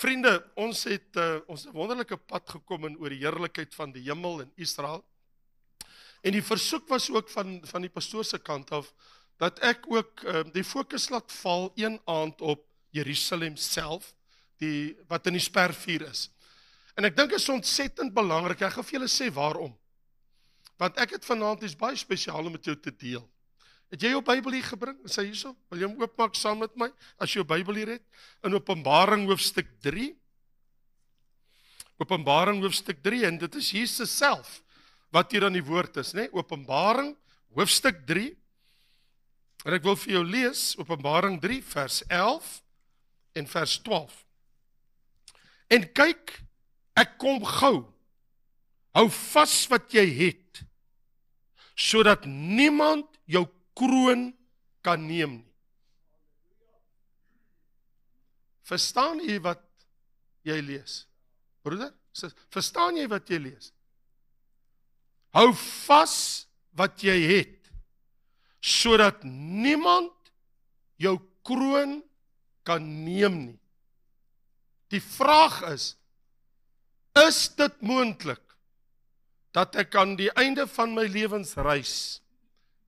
Vriende, ons het 'n wonderlike pad gekom in oor die heerlikheid van die hemel in Israel. En die versoek was ook van die pastoor se kant af, dat ek ook die fokus laat val een aand op Jerusalem self, wat in die spervuur is. En ek dink is ontsettend belangrik, ek gaan vir julle sê waarom. Want ek het vanaand iets baie spesiaal om met jou te deel. Het jy jou Bybel hier gebring? Is hy hierso? Wil jy hom oopmaak saam met my, as jy jou Bybel hier het? In Openbaring hoofstuk 3. Openbaring hoofstuk 3, en dit is Jesus self, wat hier aan die woord is, né? Openbaring hoofstuk 3, en ek wil vir jou lees, Openbaring 3, vers 11 en vers 12. En kyk, ek kom gou, hou vas wat jy het, sodat niemand jou kroon kan neem nie. Verstaan jy wat jy lees? Broeder, verstaan jy wat jy lees? Hou vas wat jy het, sodat niemand jou kroon kan neem nie. Die vraag is dit moontlik dat ek aan die einde van my lewensreis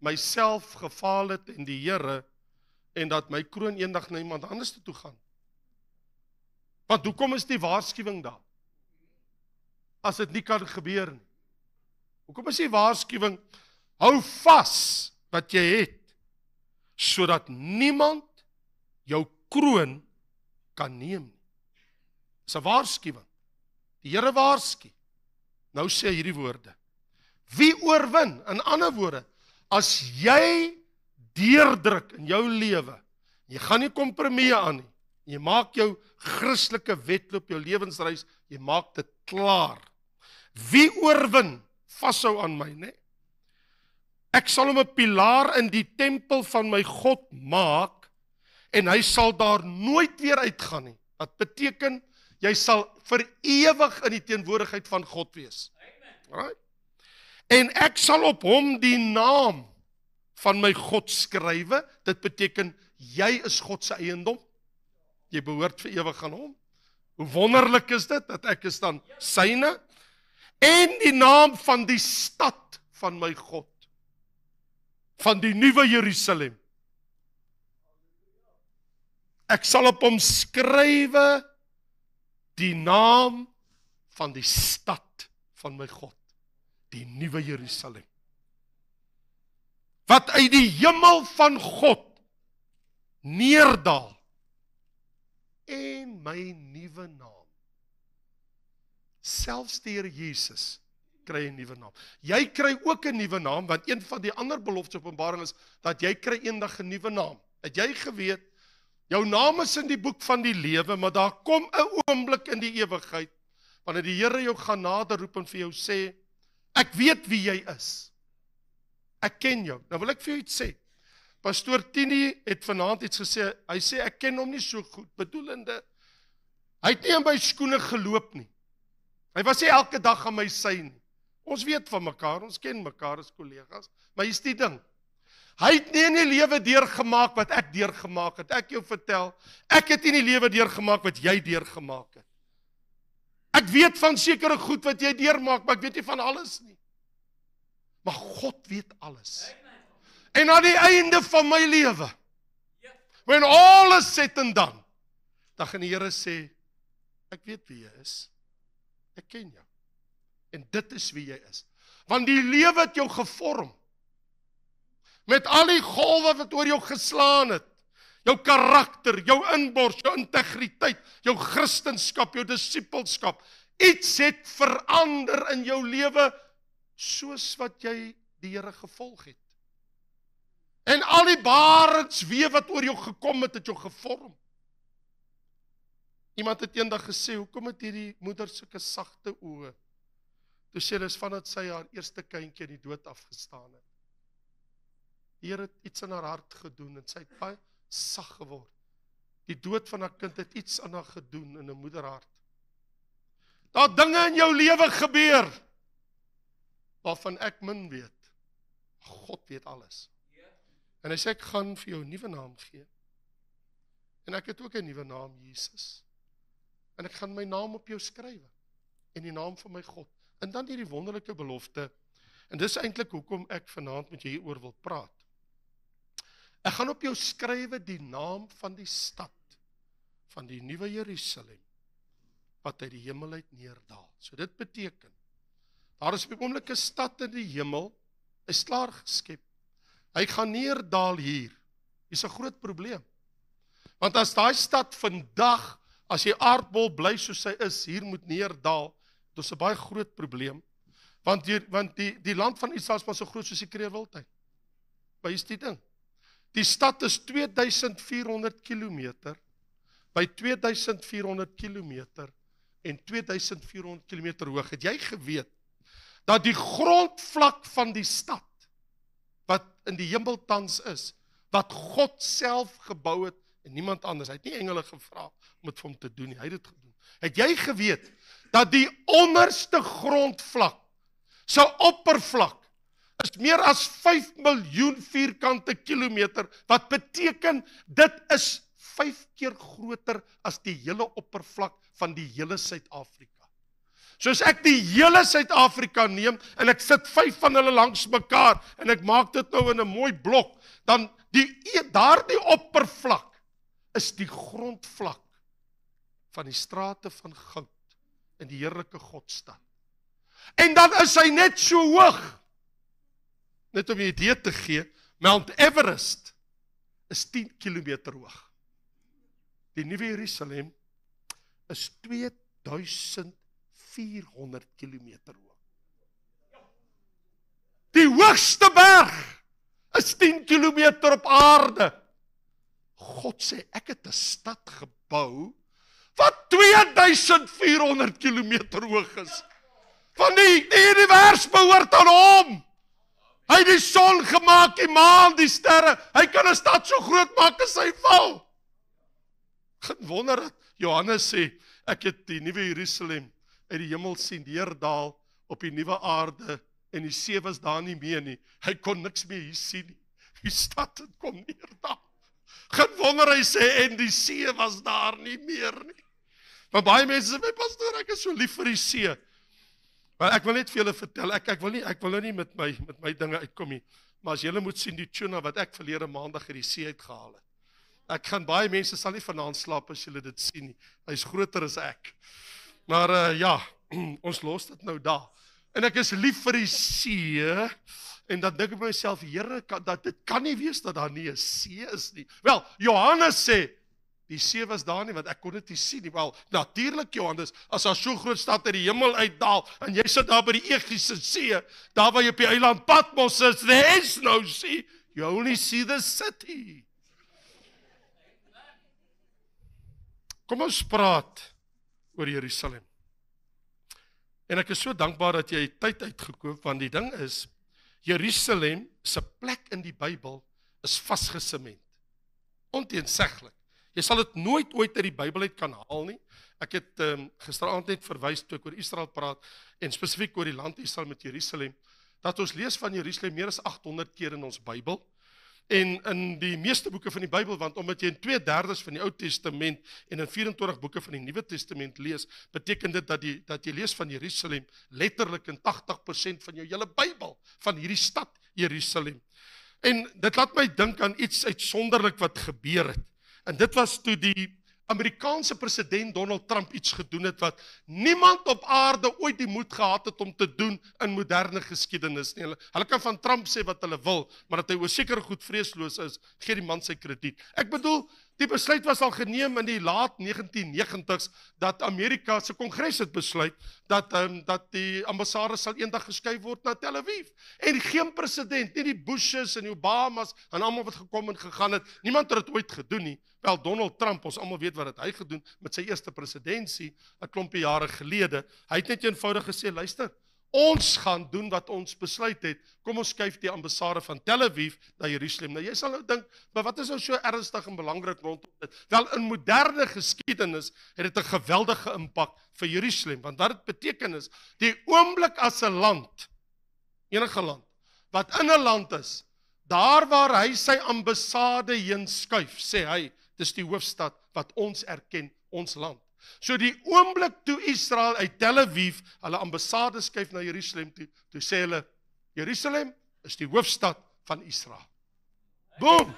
myself gefaal het in die Here en dat my kroon eendag na iemand anders toe gaan? Want hoekom is die waarskuwing daar? As dit nie kan gebeur nie. Hoekom is die waarskuwing? Hou vas wat jy het, sodat niemand jou kroon kan neem nie. Dis 'n waarskuwing. Die Here waarsku. Nou sê hy hierdie woorde. Wie oorwin? In ander woorde, as jy deurdruk in jou lewe, jy gaan nie kompromieë aan nie, jy maak jou Christelike wedloop, jou lewensreis, jy maak dit klaar. Wie oorwin? Vashou aan my, né? Ek sal hom 'n pilaar in die tempel van my God maak, en hy sal daar nooit weer uitgaan nie. Wat beteken, jy sal vir ewig in die teenwoordigheid van God wees. Right? En ek sal op hom die naam van my God skrywe. Dit beteken, jy is God se eiendom. Jy behoort vir ewig aan hom. Hoe wonderlik is dit, dat ek is dan syne. En die naam van die stad van my God. Van die nuwe Jerusalem. Ek sal op hom skrywe die naam van die stad van my God. Die nuwe Jerusalem. Wat uit die hemel van God neerdal. En my nuwe naam. Selfs die Here Jesus kry 'n nuwe naam. Jy kry ook 'n nuwe naam, want een van die ander beloftes Openbaring is, dat jy kry eendag 'n nuwe naam. Het jy geweet, jou naam is in die boek van die lewe, maar daar kom 'n oomblik in die ewigheid, wanneer die Here jou gaan nader roep en vir jou sê, ek weet wie jy is. Ek ken jou. Nou wil ek vir jou iets sê. Pastoor Tini het vanaand iets gesê, hy sê, ek ken hom nie so goed, bedoelende, hy het nie in my skoene geloop nie. Hy was nie elke dag aan my sy nie. Ons weet van mekaar, ons ken mekaar as kollegas, maar hier's die ding. Hy het nie in die lewe deurgemaak wat ek deurgemaak het. Ek jou vertel, ek het nie in die lewe deurgemaak wat jy deurgemaak het. Ek weet van sekere goed wat jy deurmaak, maar ek weet nie van alles nie. Maar God weet alles. En aan die einde van my lewe, when all is said and done, dan gaan die Here sê, ek weet wie jy is. Ek ken jou. En dit is wie jy is. Want die lewe het jou gevorm. Met al die golwe wat oor jou geslaan het. Jou karakter, jou inbors, jou integriteit, jou Christenskap, jou disipelskap. Iets het verander in jou lewe, soos wat jy die Here gevolg het. En al die barensweef wat oor jou gekom het, het jou gevorm. Iemand het eendag gesê, hoekom het hierdie moeder sulke sagte oë? Toe sê hulle, is vandat sy haar eerste kindjie in die dood afgestaan het. Die Here het iets in haar hart gedoen, en sy het baie sag geword. Die dood van haar kind het iets aan haar gedoen in 'n moederhart. Daar dinge in jou lewe gebeur, waarvan ek min weet. God weet alles. En hy sê, ek gaan vir jou 'n nuwe naam gee. En ek het ook 'n nuwe naam, Jesus. en ek gaan my naam op jou skrywe, en die naam van my God. En dan hierdie wonderlike belofte, en dis eintlik hoekom ek vanaand met jou hieroor wil praat. Ek gaan op jou skrywe die naam van die stad, van die nuwe Jerusalem, wat uit die hemel uit neerdal. So dit beteken, daar is op die oomblik 'n stad in die hemel, is klaar geskep. Hy gaan neerdal hier. Dis 'n groot probleem. Want as daai stad vandag, as die aardbol bly soos hy is, hier moet neerdal, dit is 'n baie groot probleem. Want die land van Israel is maar so groot soos die Kreerwiltuin. Maar hier is die ding. Die stad is 2400 kilometer, by 2400 kilometer en 2400 kilometer hoog. Het jy geweet dat die grondvlak van die stad, wat in die hemel tans is, wat God self gebou het, en niemand anders, hy het nie engele gevra om dit vir hom te doen nie, hy het dit gedoen. Het jy geweet dat die onderste grondvlak, sy oppervlak, is meer as 5 miljoen vierkante kilometer, wat beteken, dit is 5 keer groter as die hele oppervlak van die hele Suid-Afrika. So as ek die hele Suid-Afrika neem, en ek sit 5 van hulle langs mekaar, en ek maak dit nou in 'n mooi blok, dan daardie oppervlak, is die grondvlak van die strate van goud, in die heerlike Godstad. En dan is hy net so hoog, net om 'n idee te gee, Mount Everest is 10 kilometer hoog. Die nuwe Jerusalem is 2400 kilometer hoog. Die hoogste berg is 10 kilometer op aarde. God sê, ek het 'n stad gebou, wat 2400 kilometer hoog is. Van die univers behoort aan hom. Hy het die son gemaak, die maan, die sterre. Hy kan 'n stad so groot maak as hy wil. Geen wonder dat Johannes sê, ek het die nuwe Jerusalem uit die hemel sien neerdal op die nuwe aarde, en die see was daar nie meer nie. Hy kon niks meer hier sien nie. Die stad het kom neerdal. Geen wonder hy sê, en die see was daar nie meer nie. Maar baie mense sê, my pastoor, ek is so lief vir die see. Maar ek wil net vir julle vertel, ek wil nou nie met my dinge uitkom nie, maar as julle moet sien die tuna wat ek verlede maandag uit die see uitgehaal het. Ek gaan, baie mense sal nie vanaand slaap as julle dit sien nie. Hy's groter as ek. Maar ja, ons los dit nou daar. En ek is lief vir die see, en dan dink ek by myself, Here, dit kan nie wees dat daar nie 'n see is nie. Wel, Johannes sê, die see was daar nie, want ek kon dit nie sien nie. Wel, natuurlik Johannes, as daar so groot stad uit die hemel uitdaal, en jy sit daar by die Egiese see, daar waar jy op die eiland Patmos is, there is no sea, you only see the city. Kom ons praat oor Jerusalem. En ek is so dankbaar dat jy tyd uitgekoop, want die ding is, Jerusalem se plek in die Bybel is vasgesement. Onteenseglik. Jy sal dit nooit ooit uit die Bybel uit kan haal nie. Ek het gisteraand net verwys toe ek oor Israel praat, en spesifiek oor die land Israel met Jerusalem, dat ons lees van Jerusalem meer as 800 keer in ons Bybel, en in die meeste boeke van die Bybel, want omdat jy in 2/3 van die Ou Testament en in 24 boeke van die Nuwe Testament lees, beteken dit dat jy lees van Jerusalem letterlik in 80% van jou hele Bybel, van hierdie stad Jerusalem. En dit laat my dink aan iets uitsonderlik wat gebeur het. En dit was toe die Amerikaanse president Donald Trump iets gedoen het wat niemand op aarde ooit die moed gehad het om te doen in moderne geskiedenis nie. Hulle kan van Trump sê wat hulle wil, maar dat hy oor sekere goed vreesloos is, gee die man sy krediet. Ek bedoel, die besluit was al geneem in die laat 1990s, dat Amerika se Kongres het besluit, dat die ambassade sal eendag geskuif word na Tel Aviv. En geen president, nie die Bushes en die Obamas, en almal wat gekom en gegaan het, niemand het dit ooit gedoen nie. Wel, Donald Trump, ons almal weet wat het hy gedoen met sy eerste presidentsie, 'n klompie jare gelede. Hy het net eenvoudig gesê, luister, ons gaan doen wat ons besluit het, kom ons skuif die ambassade van Tel Aviv na Jerusalem. Nou jy sal nou dink, maar wat is nou so ernstig en belangrik rondom dit? Wel, in moderne geskiedenis het dit 'n geweldige impak vir Jerusalem, want wat dit beteken is, die oomblik as 'n land, enige land, wat in 'n land is, daar waar hy sy ambassade heen skuif, sê hy, dis die hoofstad wat ons erken, ons land. So die oomblik toe Israel uit Tel Aviv hulle ambassade skuif na Jerusalem toe sê hulle, Jerusalem is die hoofstad van Israel. Boom!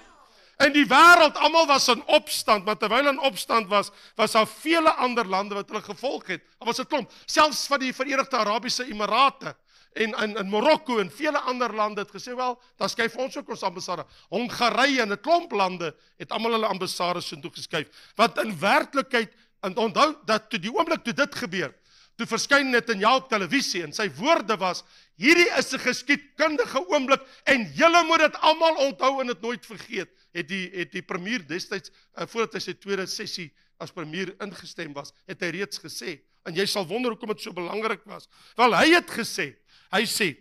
En die wêreld, almal was in opstand, maar terwyl in opstand was daar vele ander lande wat hulle gevolg het. Daar was 'n klomp, selfs van die Verenigde Arabiese Emirate en Marokko en vele ander lande het gesê, wel, dan skuif ons ook ons ambassade. Hongarye en 'n klomp lande het almal hulle ambassades toe geskuif. Want in werklikheid, en onthou dat toe die oomblik toe dit gebeur, toe verskyn Netanyahu op televisie en sy woorde was, hierdie is 'n geskiedkundige oomblik en julle moet dit almal onthou en dit nooit vergeet. Het die premier destyds, voordat hy sy tweede sessie as premier ingestem was, het hy reeds gesê, en jy sal wonder hoekom dit so belangrik was. Wel, hy het gesê, hy sê,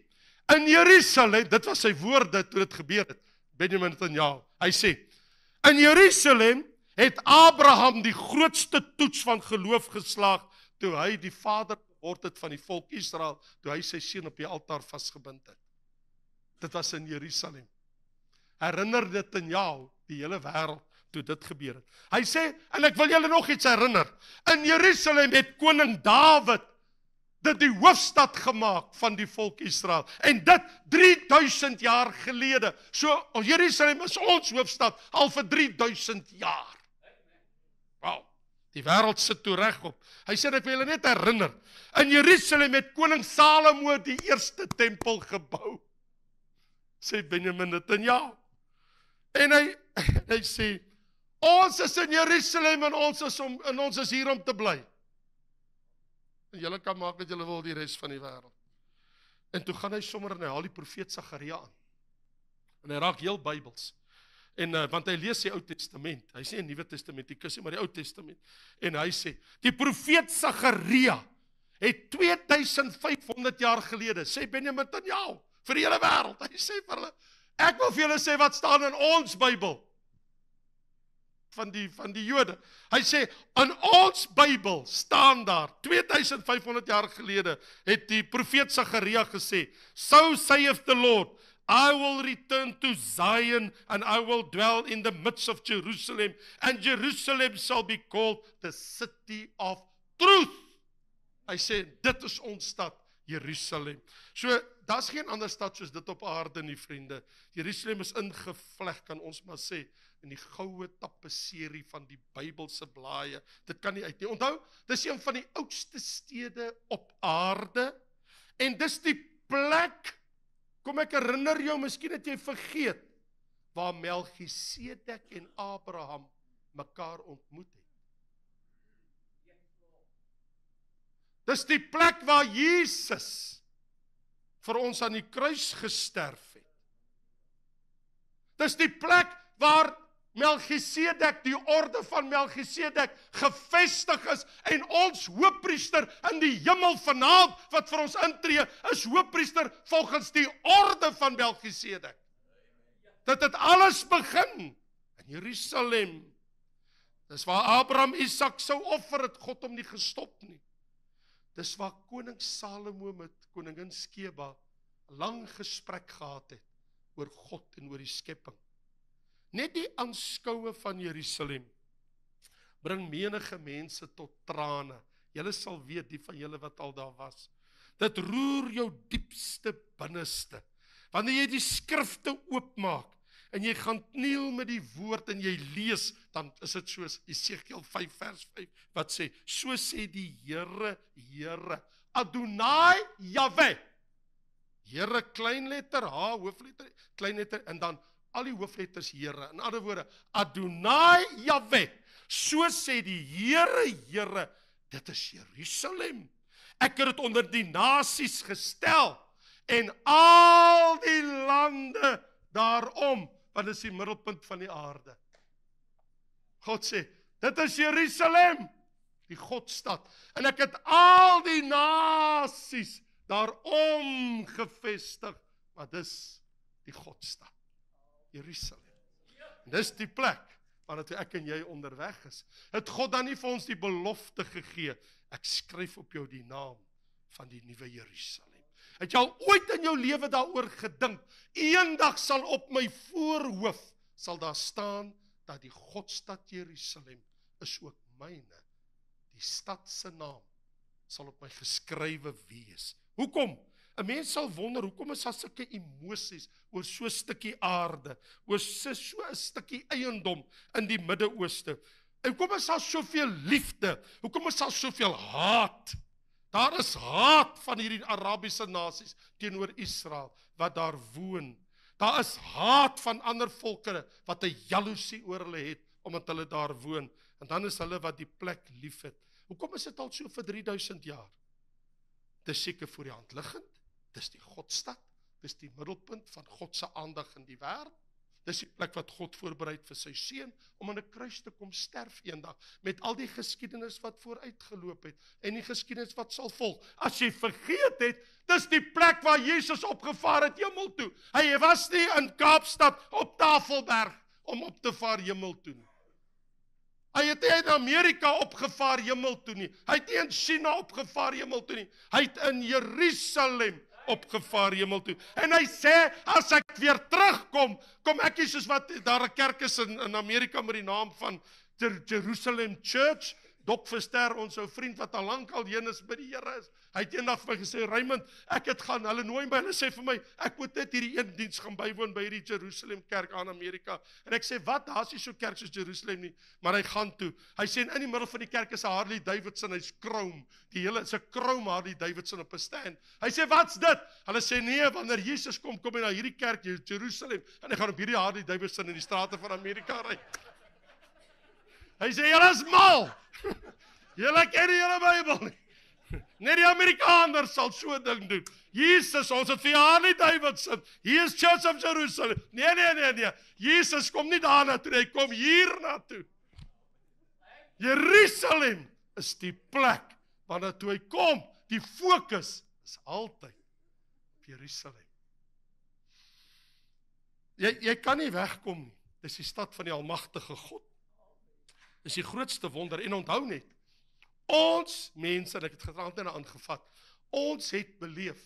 in Jerusalem, dit was sy woorde toe dit gebeur het, Benjamin Netanyahu, hy sê, in Jerusalem het Abraham die grootste toets van geloof geslaag, toe hy die vader geword het van die volk Israel, toe hy sy seun op die altaar vasgebind het. Dit was in Jerusalem. Herinner Netanyahu die hele wêreld toe dit gebeur het. Hy sê, en ek wil julle nog iets herinner, in Jerusalem het koning Dawid dit die hoofstad gemaak van die volk Israel, en dit 3000 jaar gelede, so Jerusalem is ons hoofstad al vir 3000 jaar. Wow, die wêreld sit toe regop. Hy sê, ek wil julle net herinner, in Jerusalem het koning Salomo die eerste tempel gebou, sê Benjamin Netanyahu. En hy sê, ons is in Jerusalem en ons is hier om te bly. En julle kan maak wat julle wil die res van die wêreld. En toe gaan hy sommer en hy haal die profeet Sagaria aan. En hy raak heel Bybels. En want hy lees die Ou Testament. Hy sê 'n Nuwe Testamentikus, maar die Ou Testament. En hy sê, die profeet Sagaria het 2500 jaar gelede, sê Benjamin Netanyahu, vir die hele wêreld. Hy sê vir hulle, ek wil vir julle sê wat staan in ons Bybel. Van die Jode. Hy sê, in ons Bybel staan daar, 2500 jaar gelede, het die profeet Sagaria gesê, so saith the Lord, I will return to Zion and I will dwell in the midst of Jerusalem, and Jerusalem shall be called the city of truth. Hy sê, dit is ons stad, Jerusalem. So, daar's geen ander stad soos dit op aarde nie, vriende. Jerusalem is ingevleg, kan ons maar sê, in die goue tapisserie van die Bybelse blaaie. Dit kan nie uit nie. Onthou, dis een van die oudste stede op aarde, en dis die plek, kom ek herinner jou, miskien het jy vergeet, waar Melchisedek en Abraham mekaar ontmoet het. Dis die plek waar Jesus vir ons aan die kruis gesterf het. Dis die plek waar Melchisedek, die orde van Melchisedek, gevestig is, en ons hoofpriester in die hemel vanaand, wat vir ons intree, is hoofpriester volgens die orde van Melchisedek. Dit het alles begin in Jerusalem. Dis waar Abraham Isak sou offer, het God hom nie gestop nie. Dis waar koning Salomo met koningin Skeba 'n lang gesprek gehad het oor God en oor die skepping. Net die aanskoue van Jerusalem bring menige mense tot trane. Julle sal weet, die van julle wat al daar was. Dit roer jou diepste binneste. Wanneer jy die skrifte oopmaak en jy gaan kniel met die woord en jy lees, dan is dit soos Esegiel 5 vers 5 wat sê, so sê die Here, Here, Adonai Yahweh. Here kleinletter, H hoofletter, kleinletter en dan al die hoofletters Here. In ander woorde, Adonai Yahweh. So sê die Here, Here, dit is Jerusalem. Ek het dit onder die nasies gestel en al die lande daarom, want dit is die middelpunt van die aarde. God sê, dit is Jerusalem, die Godstad. En ek het al die nasies daarom gevestig, maar dis die Godstad, Jerusalem. En dis die plek waar ek en jy onderweg is. Het God dan nie vir ons die belofte gegee, ek skryf op jou die naam van die nuwe Jerusalem. Het jy al ooit in jou lewe daaroor gedink, eendag sal op my voorhoof, sal daar staan, dat die Godstad Jerusalem is ook myne, die stad se naam sal op my geskrywe wees. Hoekom? 'n Mens sal wonder, hoekom is daar sulke emosies oor so 'n stukkie aarde, oor so 'n stukkie eiendom in die Midde-Ooste? En hoekom is daar soveel liefde? Hoekom is daar soveel haat? Daar is haat van hierdie Arabiese nasies teenoor Israel, wat daar woon. Daar is haat van ander volkere, wat 'n jaloesie oor hulle het, omdat hulle daar woon. En dan is hulle wat die plek lief het. Hoekom is dit al so vir 3000 jaar? Dis seker voor die hand liggend. Dis die Godstad. Dis die middelpunt van God se aandag in die wêreld. Dis die plek wat God voorberei vir sy seun, om aan 'n kruis te kom sterf eendag, met al die geskiedenis wat vooruitgeloop het, en die geskiedenis wat sal volg. As jy vergeet het, dis die plek waar Jesus opgevaar het hemel toe. Hy was nie in Kaapstad op Tafelberg, om op te vaar hemel toe nie. Hy het nie in Amerika opgevaar hemel toe nie. Hy het nie in China opgevaar hemel toe nie. Hy het in Jerusalem opgevaar hemel toe. En hy sê, as ek weer terugkom, kom ek nie soos wat daar 'n kerk is in Amerika met die naam van Jerusalem Church. Dok Verster, ons ou vriend wat al lank al heen is by die Here is. Hy het eendag vir my gesê, Raymond, ek het gaan, hulle nooi my, hulle sê vir my, ek moet net hierdie een diens gaan bywoon by hierdie Jerusalem kerk aan Amerika. En ek sê, wat, daar is nie so kerk soos Jerusalem nie, maar hy gaan toe. Hy sê, in die middel van die kerk is 'n Harley Davidson, hy's chrome, die hele is 'n chrome Harley Davidson op 'n stand. Hy sê, wat's dit? Hulle sê, nee, wanneer Jesus kom hy na hierdie kerk, Jerusalem, en hy gaan op hierdie Harley Davidson in die strate van Amerika ry. Hy sê, julle is mal. Julle ken nie julle Bybel nie. Net die Amerikaners sal so 'n ding doen. Jesus, ons het vir Harley Davidson. Hier is Church of Jerusalem. Nee. Jesus kom nie daarna toe, hy kom hier na toe. Jerusalem is die plek waarna toe hy kom. Die fokus is altyd op Jerusalem. Jy kan nie wegkom nie. Dis die stad van die almagtige God. Dis die grootste wonder. En onthou net, ons mense, en ek het gisterand net aangevat, ons het beleef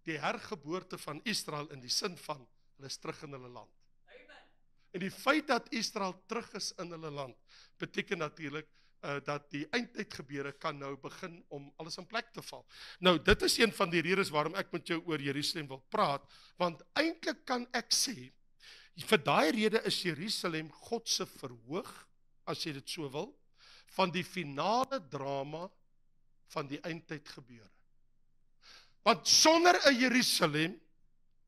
die hergeboorte van Israel in die sin van, hulle is terug in hulle land. En die feit dat Israel terug is in hulle land, beteken natuurlik dat die eindtyd gebeure kan nou begin om alles in plek te val. Nou, dit is een van die redes waarom ek met jou oor Jerusalem wil praat, want eintlik kan ek sê, vir daai rede is Jerusalem God se verhoog, as jy dit so wil, van die finale drama van die eindtyd gebeure. Want sonder 'n Jerusalem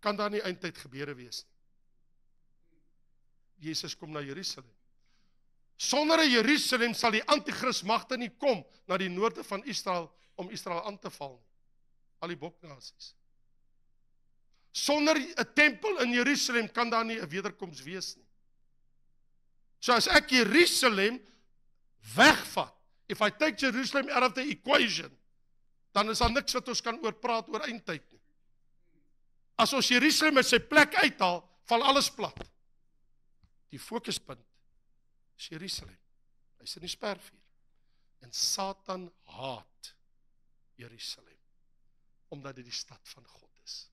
kan daar nie eindtyd gebeure wees nie. Jesus kom na Jerusalem. Sonder 'n Jerusalem sal die anti-kris magte nie kom na die noorde van Israel om Israel aan te val nie. Al die boknasies. Sonder 'n tempel in Jerusalem kan daar nie 'n wederkoms wees nie. So as ek Jerusalem wegvat, if I take Jerusalem out of the equation, dan is daar niks wat ons kan oorpraat oor eindtyd nie. As ons Jerusalem uit sy plek uithaal, val alles plat. Die fokuspunt is Jerusalem. Hy's in die spervuur. En Satan haat Jerusalem, omdat dit die stad van God is.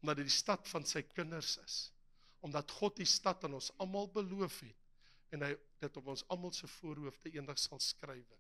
Omdat dit die stad van sy kinders is. Omdat God die stad aan ons almal beloof het, en hy dit op ons almal se voorhoofde eendag sal skrywe,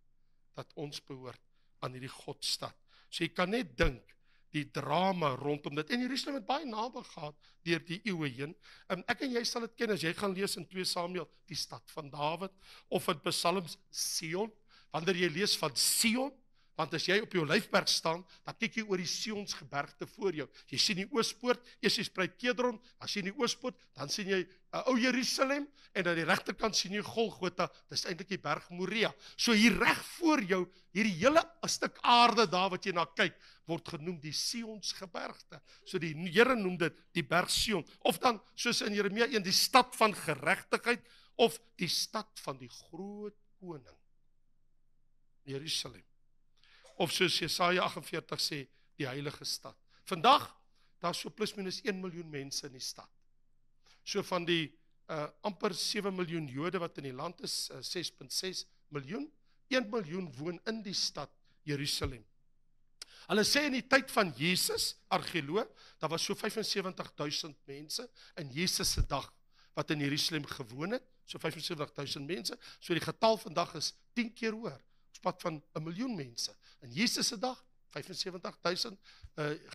dat ons behoort aan hierdie Godstad. So jy kan net dink, die drama rondom dit, en Jerusalem het baie naby gehad, deur die eeue heen, en ek en jy sal dit ken, as jy gaan lees in 2 Samuel, die stad van Dawid, of in Psalms, Sion, wanneer jy lees van Sion, want as jy op jou lyfberg staan, dan kyk jy oor die Sionsgebergte voor jou. Jy sien die oospoort, eers jy spruit Kedron, as jy in die oospoort, dan sien jy ou Jerusalem, en aan die regterkant sien jy Golgotha, dis eintlik die berg Moria. So hier reg voor jou, hierdie hele stuk aarde daar wat jy na kyk, word genoem die Sionsgebergte. So die Here noem dit die berg Sion, of dan, soos in Jeremia 1, die stad van geregtigheid, of die stad van die groot koning, Jerusalem. Of soos Jesaja 48 sê, die heilige stad. Vandag, daar is so plus minus 1 miljoen mense in die stad. So van die amper 7 miljoen Jode wat in die land is, 6,6 miljoen, 1 miljoen woon in die stad Jerusalem. Hulle sê in die tyd van Jesus, argeoloog, daar was so 75,000 mense in Jesus se dag wat in Jerusalem gewoon het, so 75,000 mense, so die getal vandag is 10 keer hoër. Ons pad van 1 miljoen mense. In Jesus se dag 75,000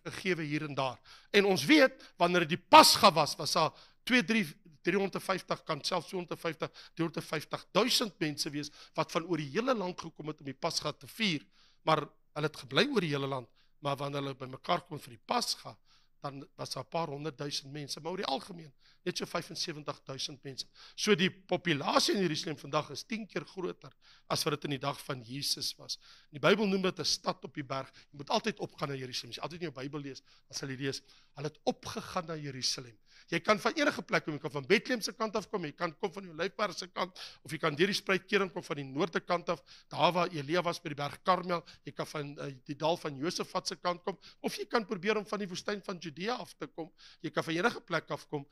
gegewe hier en daar. En ons weet, wanneer die Pasga was daar 350, kan selfs 250, 350,000 mense wees, wat van oor die hele land gekom het om die Pasga te vier, maar hulle het gebly oor die hele land, maar wanneer hulle by mekaar kom vir die Pasga, dan was daar 'n paar 100,000 mense, maar oor die algemeen, net so 75,000 mense. So die populasie in Jerusalem vandag is 10 keer groter, as wat dit in die dag van Jesus was. Die Bybel noem dit 'n stad op die berg. Jy moet altyd opgaan na Jerusalem. As jy altyd in jou Bybel lees, dan sal jy lees, hulle het opgegaan na Jerusalem. Jy kan van enige plek kom, jy kan van Bethlehem se kant af kom, jy kan kom van die Olyfberg se kant, of jy kan deur die spruitkering kom van die noorde kant af, daar waar Elia was by die berg Karmel, jy kan van die dal van Josafat se kant kom, of jy kan probeer om van die woestyn van Judea af te kom, jy kan van enige plek af kom,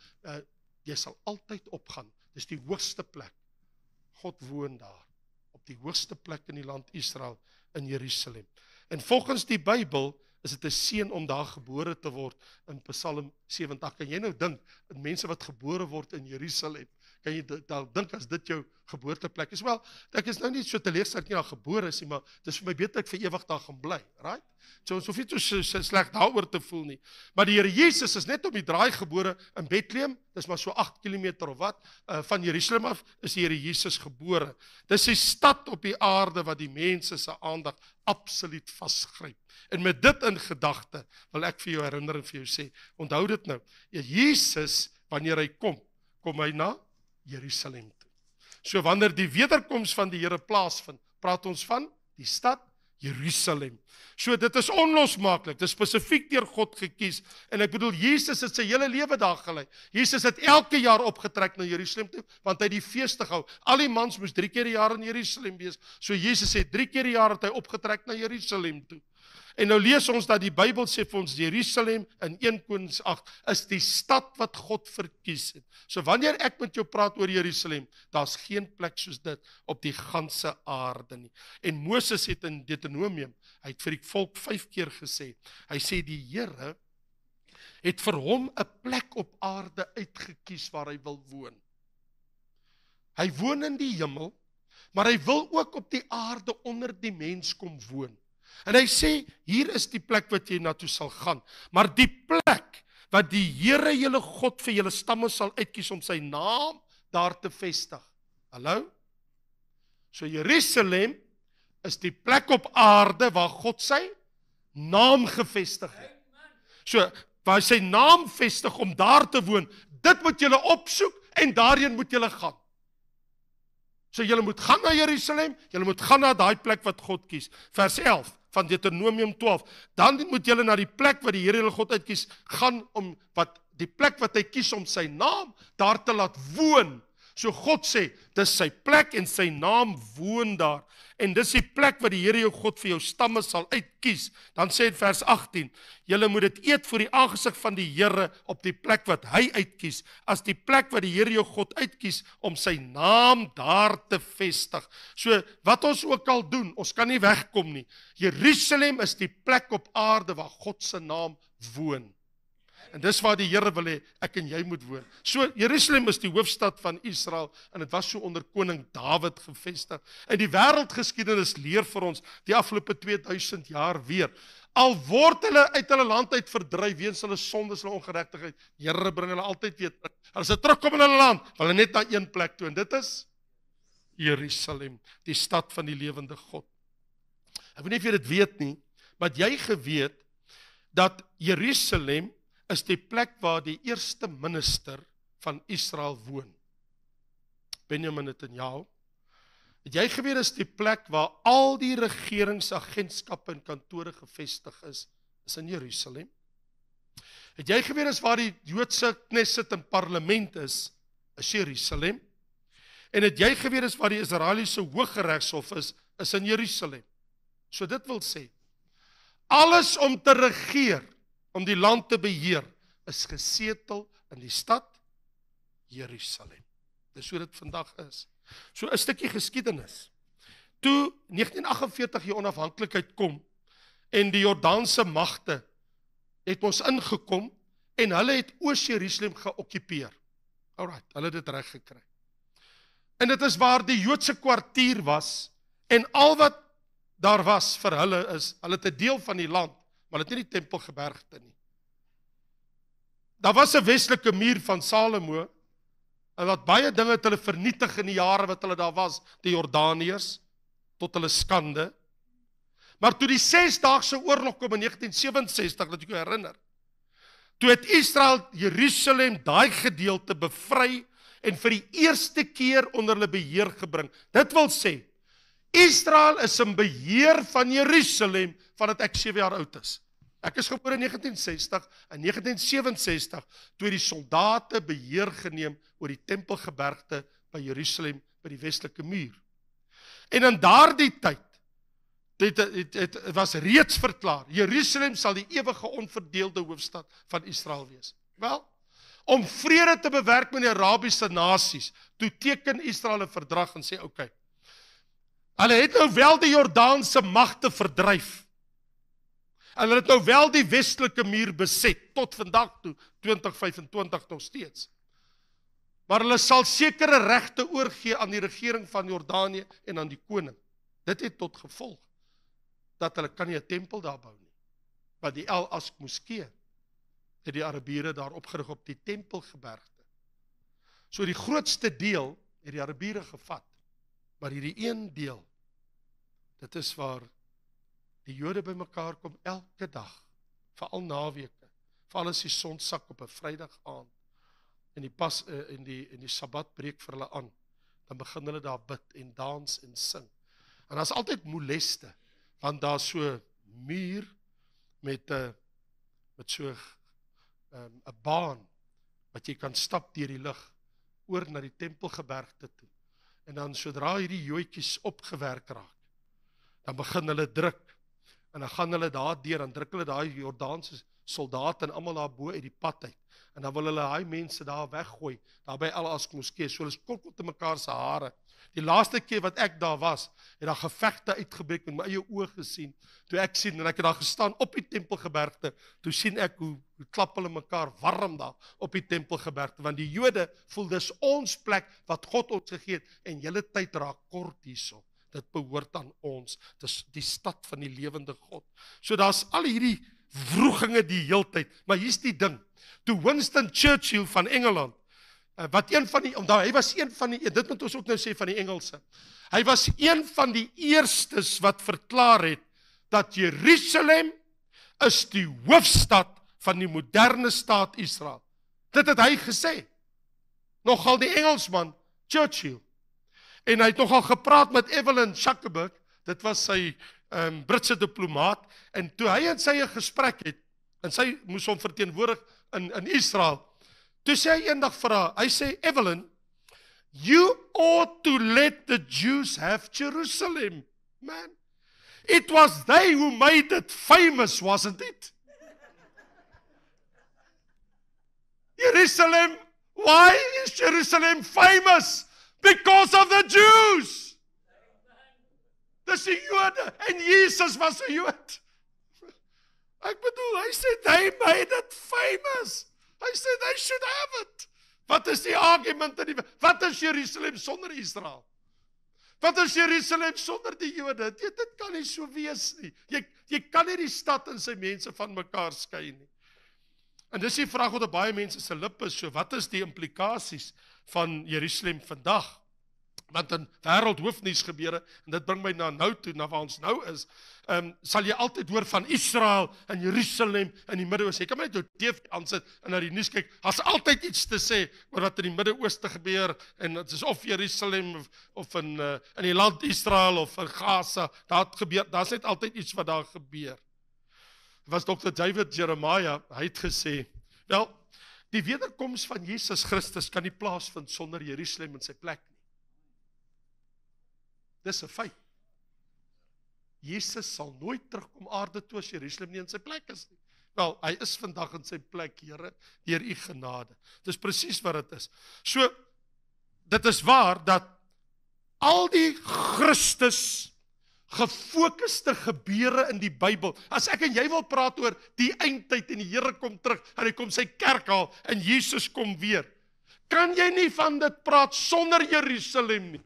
jy sal altyd opgaan, dis die hoogste plek, God woon daar, op die hoogste plek in die land Israel, in Jerusalem. En volgens die Bybel, is dit 'n seën om daar gebore te word in Psalm 70. Kan jy nou dink, aan mense wat gebore word in Jerusalem, kan jy dink as dit jou geboorteplek is? Wel, ek is nou nie so teleurgesteld nie, daar gebore is nie, maar dis vir my beter ek vir ewig daar gaan bly, right? So ons hoef nie so sleg daaroor te voel nie. Maar die Here Jesus is net op die draai gebore in Bethlehem, dis maar so 8 kilometer of wat, van Jerusalem af is die Here Jesus gebore. Dis die stad op die aarde wat die mense se aandag absoluut vasgryp. En met dit in gedagte, wil ek vir jou herinner en vir jou sê, onthou dit nou, Jesus, wanneer hy kom hy na Jerusalem toe. So wanneer die wederkoms van die Here plaasvind, praat ons van die stad Jerusalem. So dit is onlosmaaklik, dit is spesifiek deur God gekies, en ek bedoel, Jesus het sy hele lewe daar gelei. Jesus het elke jaar opgetrek na Jerusalem toe, want hy die feeste gehou. Al die mans moes 3 keer die jaar in Jerusalem wees, so Jesus het 3 keer die jaar het hy opgetrek na Jerusalem toe. En nou lees ons dat die Bybel sê vir ons, Jerusalem in 1 Konings 8 is die stad wat God verkies het. So wanneer ek met jou praat oor Jerusalem, daar's geen plek soos dit op die ganse aarde nie. En Moses het in Deuteronomium, hy het vir die volk 5 keer gesê, hy sê die Here het vir hom 'n plek op aarde uitgekies waar hy wil woon. Hy woon in die hemel, maar hy wil ook op die aarde onder die mens kom woon. En hy sê, hier is die plek wat jy na toe sal gaan, maar die plek wat die Here julle God vir julle stamme sal uitkies om sy naam daar te vestig. Hallo? So Jerusalem is die plek op aarde waar God sy naam gevestig het. So, waar hy sy naam vestig om daar te woon, dit moet julle opsoek en daarheen moet julle gaan. So julle moet gaan na Jerusalem, julle moet gaan na daai plek wat God kies. Vers 11 van Deuteronomium 12. Dan moet julle na die plek wat die Here julle God uitkies, gaan om die plek wat hy kies om sy naam daar te laat woon. So God sê, dis sy plek en sy naam woon daar. En dis die plek wat die Here jou God vir jou stamme sal uitkies. Dan sê het vers 18, julle moet dit eet voor die aangesig van die Here op die plek wat hy uitkies, as die plek wat die Here jou God uitkies om sy naam daar te vestig. So wat ons ook al doen, ons kan nie wegkom nie. Jerusalem is die plek op aarde waar God se naam woon. En dis waar die Here wil hê, ek en jy moet woon. So, Jerusalem is die hoofstad van Israel, en dit was so onder koning Dawid gevestig. En die wêreldgeskiedenis leer vir ons, die afgelope 2000 jaar weer, al word hulle uit hulle land uit verdryf, weens hulle sondes, hulle ongeregtigheid, die Here bring hulle altyd weer terug. Hulle se terugkom in hulle land, hulle net na een plek toe, en dit is Jerusalem, die stad van die lewende God. Ek weet nie of jy dit weet nie, maar het jy geweet, dat Jerusalem is die plek waar die eerste minister van Israel woon. Benjamin Netanyahu. Het jy geweet is die plek waar al die regeringsagentskappe en kantore gevestig is in Jerusalem? Het jy geweet is waar die Joodse Knesset en parlement is Jerusalem? En het jy geweet is waar die Israeliese Hooggeregshof is in Jerusalem? So dit wil sê, alles om te regeer, om die land te beheer, is gesetel in die stad Jerusalem. Dis hoe dit vandag is. So 'n stukkie geskiedenis. Toe 1948 die onafhanklikheid kom, en die Jordaanse magte het ons ingekom, en hulle het Oos-Jerusalem geokkupeer. Alright, hulle het dit reg gekry. En dit is waar die Joodse kwartier was, en al wat daar was vir hulle is, hulle het 'n deel van die land, maar hulle het nie die tempelgebergte nie. Daar was 'n westelike muur van Salomo, en wat baie dinge het hulle vernietig in die jare wat hulle daar was, die Jordaniërs, tot hulle skande. Maar toe die 6-daagse oorlog kom in 1967, dat ek jou herinner, toe het Israel Jerusalem daai gedeelte bevry en vir die eerste keer onder hulle beheer gebring. Dit wil sê, Israel is in beheer van Jerusalem vandat ek 7 jaar oud is. Ek is gebore in 1960, in 1967, toe die soldate beheer geneem oor die tempelgebergte by Jerusalem, by die westelike muur. En in daardie tyd, het was reeds verklaar, Jerusalem sal die ewige onverdeelde hoofstad van Israel wees. Wel, om vrede te bewerk met die Arabiese nasies, toe teken Israel 'n verdrag en sê, okay, hulle het nou wel die Jordaanse magte verdryf, en hulle het nou wel die westelike muur beset, tot vandag toe, 2025 nog steeds. Maar hulle sal sekere regte oorgee aan die regering van Jordanië en aan die koning. Dit het tot gevolg dat hulle kan nie 'n tempel daar bou nie. Want die Al-Aqsa moskee het die Arabiere daar opgerig op die tempelgebergte. So die grootste deel het die Arabiere gevat, maar hierdie een deel, dit is waar die Jode bymekaar kom elke dag, veral naweke, veral as die son sak op 'n Vrydag aand, en die Sabbat breek vir hulle aan, dan begin hulle daar bid en dans en sing. En daar's altyd moleste, want daar's so 'n muur met so 'n baan wat jy kan stap deur die lug oor na die tempelgebergte toe. En dan sodra hierdie joetjies opgewerk raak, dan begin hulle druk, en dan gaan hulle daar deur, dan druk hulle daai Jordaanse soldate en almal daar bo uit die pad uit. En dan wil hulle daai mense daar weggooi, daar by Al-Aqsa moskee, so hulle skokkel te mekaar se hare. Die laaste keer wat ek daar was, het daar gevegte uitgebreek met my eie oë gesien. Toe ek sien, en ek het daar gestaan op die tempelgebergte, toe sien ek hoe klap hulle mekaar warm daar op die tempelgebergte, want die Jode voel dis ons plek wat God ons gegee het, en julle tyd raak kort hierso. Dit behoort aan ons, dis die stad van die lewende God. So daar's al hierdie wroeginge die heeltyd, maar hier's die ding, toe Winston Churchill van Engeland, wat een van die, omdat hy was een van die, dit moet ons ook nou sê van die Engelse, hy was een van die eerstes wat verklaar het, dat Jerusalem is die hoofstad van die moderne staat Israel. Dit het hy gesê, nogal die Engelsman, Churchill, en hy het nogal gepraat met Evelyn Schakenberg, dit was sy Britse diplomaat, en toe hy en sy 'n gesprek het, en sy moes hom verteenwoordig in Israel, toe sê hy eendag vir haar, hy sê, Evelyn, you ought to let the Jews have Jerusalem, man. It was they who made it famous, wasn't it? Jerusalem, why is Jerusalem famous? Because of the Jews. Dis die Jode, en Jesus was 'n Jood. Ek bedoel, hy sê, they made it famous. Hy sê, they should have it. Wat is die argument in die, wat is Jerusalem sonder Israel? Wat is Jerusalem sonder die Jode? Dit kan nie so wees nie. Jy kan nie die stad en sy mense van mekaar skei nie. En dis die vraag wat op baie mense se lippe is, so wat is die implikasies van Jerusalem vandag? Want in wêreldhoofnuus gebeure, en dit bring my na nou toe, na waar ons nou is, sal jy altyd hoor van Israel en Jerusalem in die Midde-Ooste. Jy kan maar net jou TV aansit en na die nuus kyk, daar's altyd iets te sê oor wat in die Midde-Ooste gebeur, en dit is of Jerusalem of in die land Israel of in Gaza, daar's net altyd iets wat daar gebeur. Was Dr. David Jeremiah, hy het gesê, wel, die wederkoms van Jesus Christus kan nie plaasvind sonder Jerusalem in sy plek nie. Dis 'n feit. Jesus sal nooit terugkom aarde toe as Jerusalem nie in sy plek is nie. Wel, hy is vandag in sy plek, Here, deur u genade. Dis presies wat dit is. So, dit is waar dat al die Christus gefokuste gebeure in die Bybel, as ek en jy wil praat oor die eindtyd en die Here kom terug, en hy kom sy kerk haal, en Jesus kom weer, kan jy nie van dit praat sonder Jerusalem nie.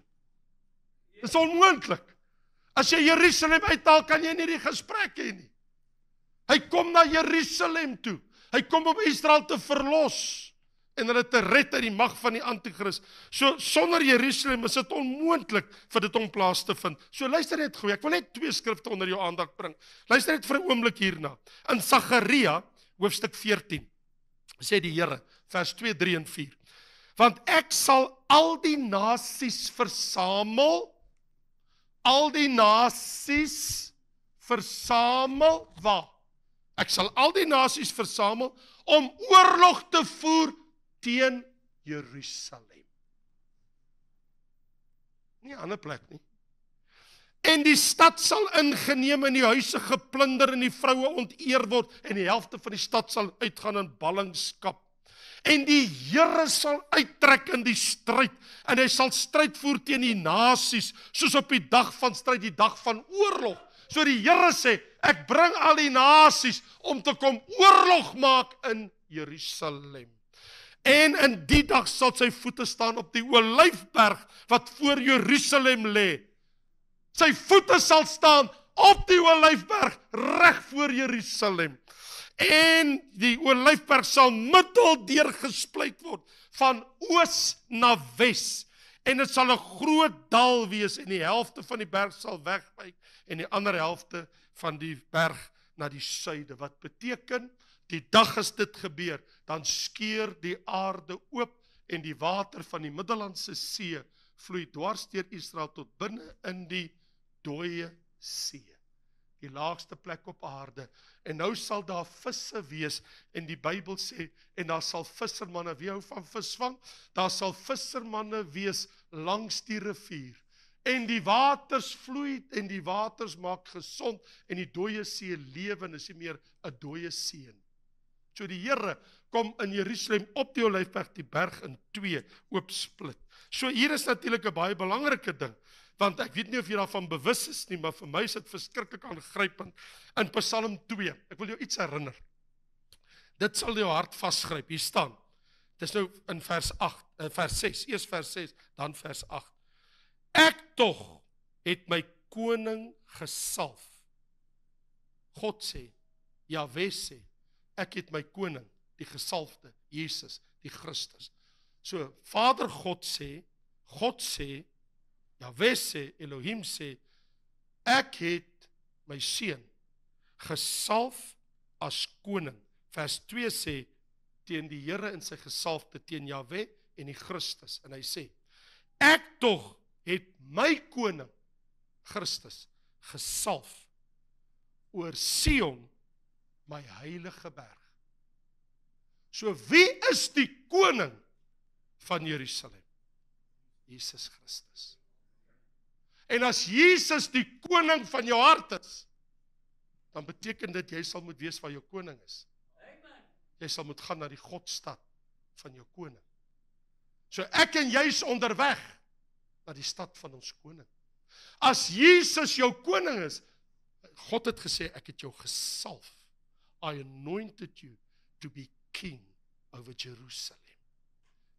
Dit is onmoontlik. As jy Jerusalem uithaal, kan jy nie die gesprek hê nie. Hy kom na Jerusalem toe. Hy kom om Israel te verlos en hulle te red uit die mag van die Antichrist. So sonder Jerusalem is dit onmoontlik vir dit om plaas te vind. So luister net gou, ek wil net 2 skrifte onder jou aandag bring. Luister net vir 'n oomblik hierna. In Sagaria hoofstuk 14 sê die Here, vers 2, 3 en 4. Want ek sal al die nasies versamel, waar? Ek sal al die nasies versamel om oorlog te voer teen Jerusalem. Nie 'n ander plek nie. En die stad sal ingeneem en die huise geplunder en die vroue onteer word en die helfte van die stad sal uitgaan in ballingskap. En die Here sal uittrek in die stryd en hy sal stryd voer teen die nasies soos op die dag van stryd, die dag van oorlog. So die Here sê, ek bring al die nasies om te kom oorlog maak in Jerusalem. En in die dag sal sy voete staan op die Olyfberg wat voor Jerusalem lê. Sy voete sal staan op die Olyfberg reg voor Jerusalem. En die Olyfberg sal middeldeur gesplyt word van oos na wes. En dit sal 'n groot dal wees en die helfte van die berg sal wegwyk en die ander helfte van die berg na die suide. Wat beteken, die dag as dit gebeur, dan skeur die aarde oop en die water van die Middellandse See vloei dwars deur Israel tot binne in die dooie see. Die laagste plek op aarde. En nou sal daar visse wees en die Bybel sê, en daar sal vissermanne, wie hou van visvang? Daar sal vissermanne wees langs die rivier. En die waters vloei en die waters maak gesond en die dooie see lewe en is nie meer 'n dooie see nie. So die Here kom in Jerusalem op die Olyfberg die berg in 2 oopsplit. So hier is natuurlik 'n baie belangrike ding. Want ek weet nie of jy daarvan bewus is nie, maar vir my is dit verskriklik aangrypend in Psalm 2. Ek wil jou iets herinner. Dit sal jou hart vasgryp. Hier staan. Dit is nou in vers 6, eers vers 6, dan vers 8. Ek tog het my koning gesalf. God sê, Jahwe sê, ek het my koning, die gesalfde, Jesus, die Christus. So, Vader God sê, Jahwe sê, Elohim sê, ek het my seun gesalf as koning. Vers 2 sê, teen die Here en sy gesalfde, teen Jahwe en die Christus. En hy sê, ek tog het my koning, Christus, gesalf oor Sion, my heilige berg. So wie is die koning van Jerusalem? Jesus Christus. En as Jesus die koning van jou hart is, dan beteken dit jy sal moet weet waar jou koning is. Jy sal moet gaan na die Godstad van jou koning. So ek en jy is onderweg na die stad van ons koning. As Jesus jou koning is, God het gesê, ek het jou gesalf. I anointed you to be king over Jerusalem.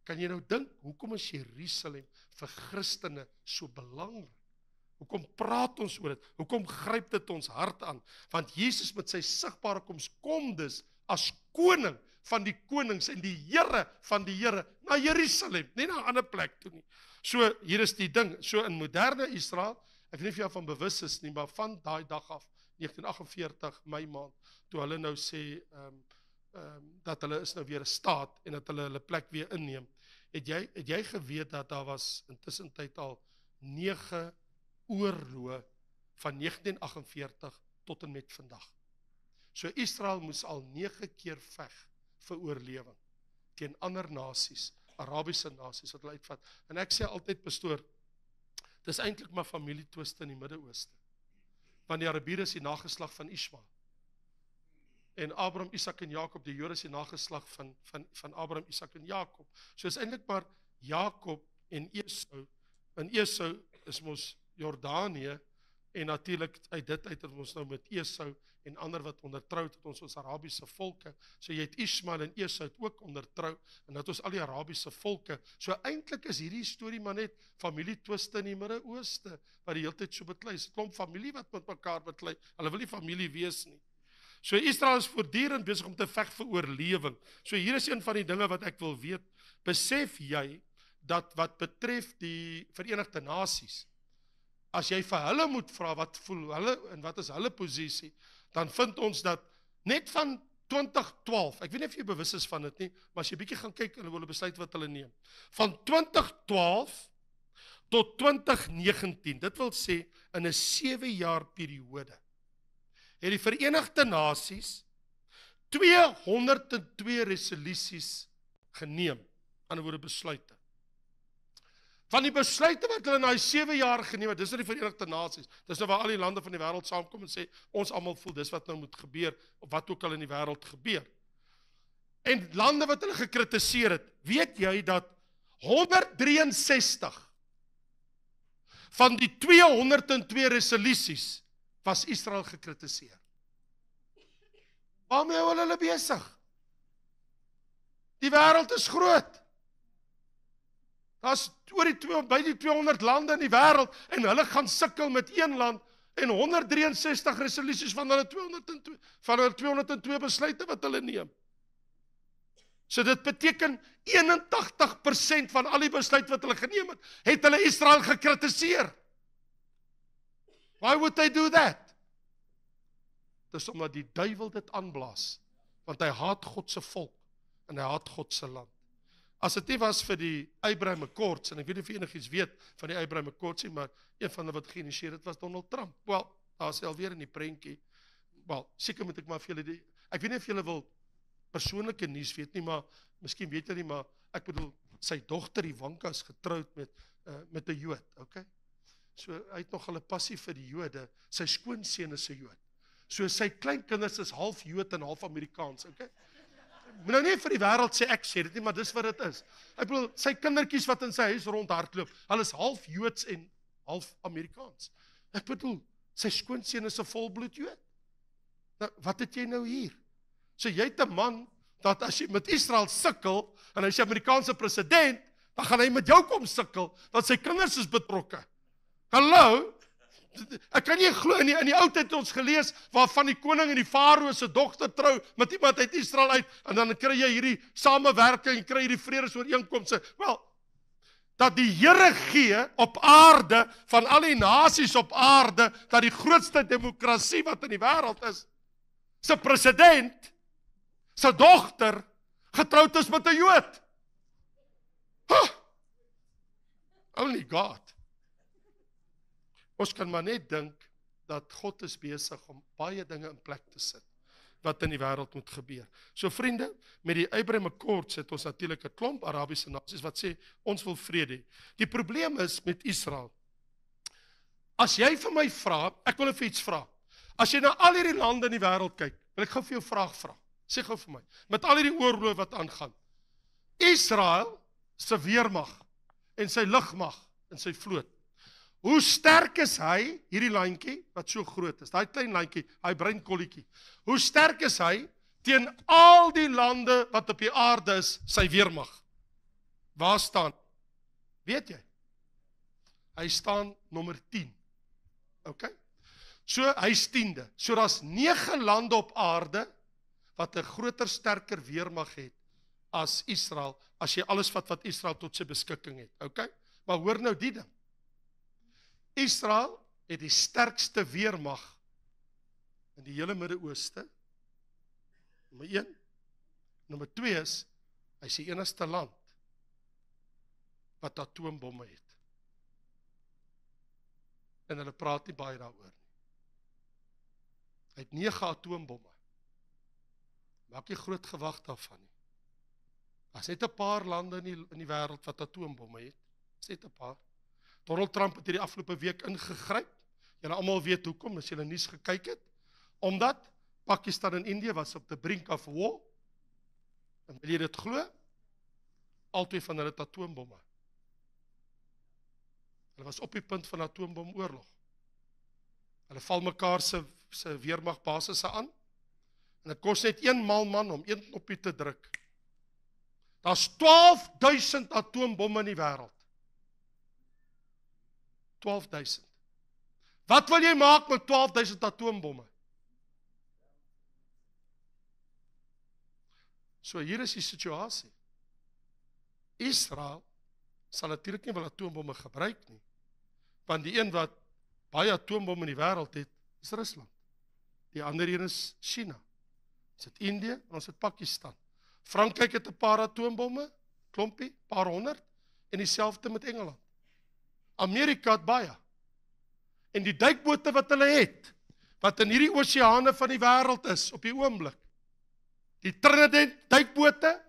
Kan jy nou dink, hoekom is Jerusalem vir Christene so belangrik? Hoekom praat ons oor dit? Hoekom gryp dit ons hart aan? Want Jesus met sy sigbare koms kom dus as koning van die konings en die Here van die Here na Jerusalem, nie na 'n ander plek toe nie. So hier is die ding, so in moderne Israel, ek weet nie of jy daarvan bewus is nie, maar van daai dag af, 1948 Mei maand, toe hulle nou sê dat hulle is nou weer 'n staat en dat hulle hulle plek weer inneem, het jy geweet dat daar was intussen tyd al 9 oorloë van 1948 tot en met vandag. So Israel moes al 9 keer veg vir oorlewing teen ander nasies, Arabiese nasies wat hulle uitvat. En ek sê altyd, pastoor, dis eintlik maar familietwiste in die Midde-Ooste. Want die Arabiere is die nageslag van Ismael. En Abraham, Isak en Jakob, die Jode is die nageslag van Abraham, Isak en Jakob. So is eintlik maar Jakob en Esau. En Esau is mos Jordanië En natuurlik uit dit uit het ons nou met Esau en ander wat ondertrou het ons Arabiese volke. So jy het Ismael en Esau het ook ondertrou en dat ons al die Arabiese volke. So eintlik is hierdie storie maar net familietwiste in die Midde-Ooste wat die hele tyd so beklei. Dis 'n klomp familie wat met mekaar beklei. Hulle wil nie familie wees nie. So Israel is voortdurend besig om te veg vir oorlewing. So hier is een van die dinge wat ek wil weet. Besef jy dat wat betref die Verenigde Nasies, as jy vir hulle moet vra wat voel hulle en wat is hulle posisie, dan vind ons dat net van 2012, ek weet nie of jy bewus is van dit nie, maar as jy bietjie gaan kyk en hulle besluit wat hulle neem. Van 2012 tot 2019, dit wil sê in 'n 7 jaar periode, het die Verenigde Nasies 202 resolusies geneem, aan woorde besluite. Van die besluite wat hulle na die 7 jaar geneem het, dis nou die Verenigde Nasies, dis nou waar al die lande van die wêreld saamkom en sê, ons almal voel, dis wat nou moet gebeur, of wat ook al in die wêreld gebeur. En lande wat hulle gekritiseer het, weet jy dat 163 van die 202 resolusies was Israel gekritiseer. Waarmee hou hulle besig? Die wêreld is groot. Daar's oor by die 200 lande in die wêreld en hulle gaan sukkel met een land en 163 resolusies van hulle 202 besluite wat hulle neem. So dit beteken 81% van al die besluite wat hulle geneem het hulle Israel gekritiseer. Why would they do that? Dis omdat die duiwel dit aanblaas, want hy haat God se volk en hy haat God se land. As dit nie was vir die Abraham Accords, en ek weet nie of enigiets weet van die Abraham Accords nie, maar een van hulle wat geïnisieer het was Donald Trump. Wel, daar is alweer in die prentjie. Wel, seker moet ek maar vir julle ek weet nie of julle wil persoonlike nuus weet nie, maar miskien weet julle nie, maar ek bedoel sy dogter Ivanka is getroud met 'n Jood, okay? So hy het nog 'n passie vir die Jode. Sy skoonseun is 'n Jood. So sy kleinkinders is half Jood en half Amerikaans, okay? Moet nou nie vir die wêreld sê ek sê dit nie, maar dis wat dit is. Ek bedoel, sy kindertjies wat in sy huis rondhardloop, hulle is half Joods en half Amerikaans. Ek bedoel, sy skoonseun is 'n volbloed Jood. Nou, wat het jy nou hier? So jy het 'n man dat as jy met Israel sukkel en hy is die Amerikaanse president, dan gaan hy met jou kom sukkel, want sy kinders is betrokke. Hallo? Ek kan nie glo in die ou tyd het ons gelees waarvan die koning en die farao se dogter trou met iemand uit Israel uit en dan kry jy hierdie samewerking en kry hierdie vredesooreenkomste. Wel, dat die Here gee op aarde van al die nasies op aarde dat die grootste demokrasie wat in die wêreld is, se president se dogter getroud is met 'n Jood. Huh. Only God. Ons kan maar net dink dat God is besig om baie dinge in plek te sit wat in die wêreld moet gebeur. So vriende, met die Abraham Accords het ons natuurlik 'n klomp Arabiese nasies wat sê ons wil vrede hê. Die probleem is met Israel. As jy vir my vra, ek wil vir iets vra. As jy na al hierdie lande in die wêreld kyk, wil ek gou vir jou 'n vraag vra. Sê gou vir my, met al hierdie oorloë wat aangaan. Israel se weermag en sy lugmag en sy vloot. Hoe sterk is hy, hierdie landjie wat so groot is, daai klein landjie, hy bruin kolletjie. Hoe sterk is hy teen al die lande wat op die aarde is, sy weermag? Waar staan? Weet jy? Hy staan nommer 10. Okay? So hy's 10de. So daar's 9 lande op aarde wat 'n groter, sterker weermag het as Israel, as jy alles wat Israel tot sy beskikking het. Okay? Maar hoor nou die ding. Israel het die sterkste weermag in die hele Midde-Ooste. Nommer 1. Nommer 2 is, hy is die enigste land wat atoombomme het. En hulle praat nie baie daaroor nie. Hy het 9 atoombomme. Maak nie groot gewag daarvan nie. Daar's net 'n paar lande in die wêreld wat atoombomme het. Dis net 'n paar. Donald Trump het hierdie afgelope week ingegryp. Julle almal weet hoekom, as julle nuus gekyk het. Omdat Pakistan en India was op the brink of war. En wil jy dit glo? Albei van hulle het atoombomme. Hulle was op die punt van atoombomoorlog. Hulle val mekaar se weermagbasisse aan, en dit kos net een man om een knoppie te druk. Daar's 12.000 atoombomme in die wêreld. 12.000. Wat wil jy maak met 12.000 atoombomme? So hier is die situasie. Israel sal natuurlik nie wil atoombomme gebruik nie, want die een wat baie atoombomme in die wêreld het, is Rusland. Die ander een is China. Ons het Indië en ons het Pakistan. Frankryk het 'n paar atoombomme, klompie, paar honderd, en dieselfde met Engeland. Amerika het baie. En die duikbote wat hulle het, wat in hierdie oseane van die wêreld is, op die oomblik, die Trinidad duikbote,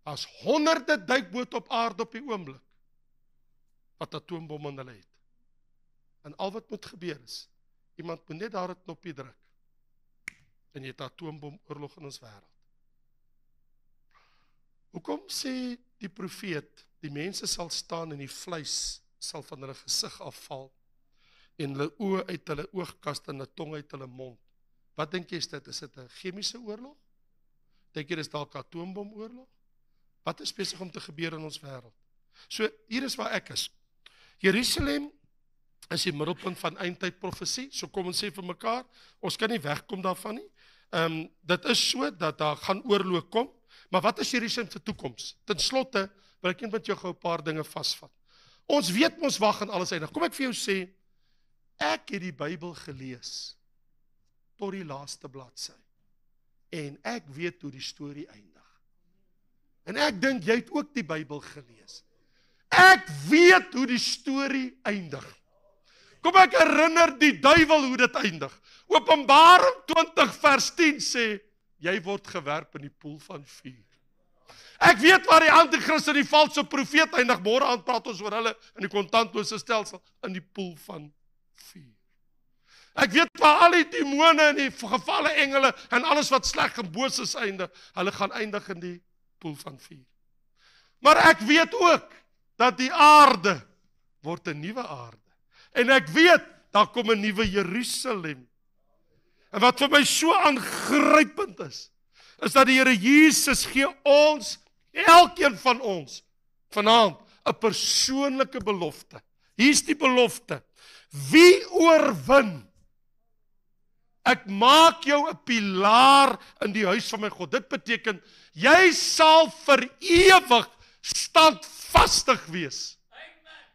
as honderde duikbote op aarde op die oomblik, wat atoombomme in hulle het. En al wat moet gebeur is, iemand moet net daar 'n knoppie druk, en jy het 'n atoombomoorlog in ons wêreld. Hoekom sê die profeet, die mense sal staan en die vleis sal van hulle gesig afval, en hulle oë uit hulle oogkas en hulle tong uit hulle mond? Wat dink jy is dit? Is dit 'n chemiese oorlog? Dink jy dis dalk 'n atoombomoorlog? Wat is besig om te gebeur in ons wêreld? So, hier is waar ek is. Jerusalem is die middelpunt van eindtyd profesie, so kom ons sê vir mekaar, ons kan nie wegkom daarvan nie. Dit is so, dat daar gaan oorlog kom, maar wat is Jerusalem se toekoms? Ten slotte, wil ek net met jou gou 'n paar dinge vasvat. Ons weet ons wag en alles eindig. Kom ek vir jou sê, ek het die Bybel gelees, tot die laaste bladsy, en ek weet hoe die storie eindig. En ek dink, jy het ook die Bybel gelees. Ek weet hoe die storie eindig. Kom ek herinner die duiwel hoe dit eindig. Openbaring 20 vers 10 sê, jy word gewerp in die poel van vuur. Ek weet waar die antichrist en die valse profeet eindig. Môre aand praat ons oor hulle in die kontantlose stelsel, in die poel van vuur. Ek weet waar al die demone en die gevalle engele en alles wat sleg en boos is eindig, hulle gaan eindig in die poel van vuur. Maar ek weet ook dat die aarde word 'n nuwe aarde. En ek weet, daar kom 'n nuwe Jerusalem. En wat vir my so aangrypend is dat die Here Jesus gee ons, elkeen van ons, vanaand 'n persoonlike belofte. Hier is die belofte. Wie oorwin? Ek maak jou 'n pilaar in die huis van my God. Dit beteken, jy sal vir ewig standvastig wees.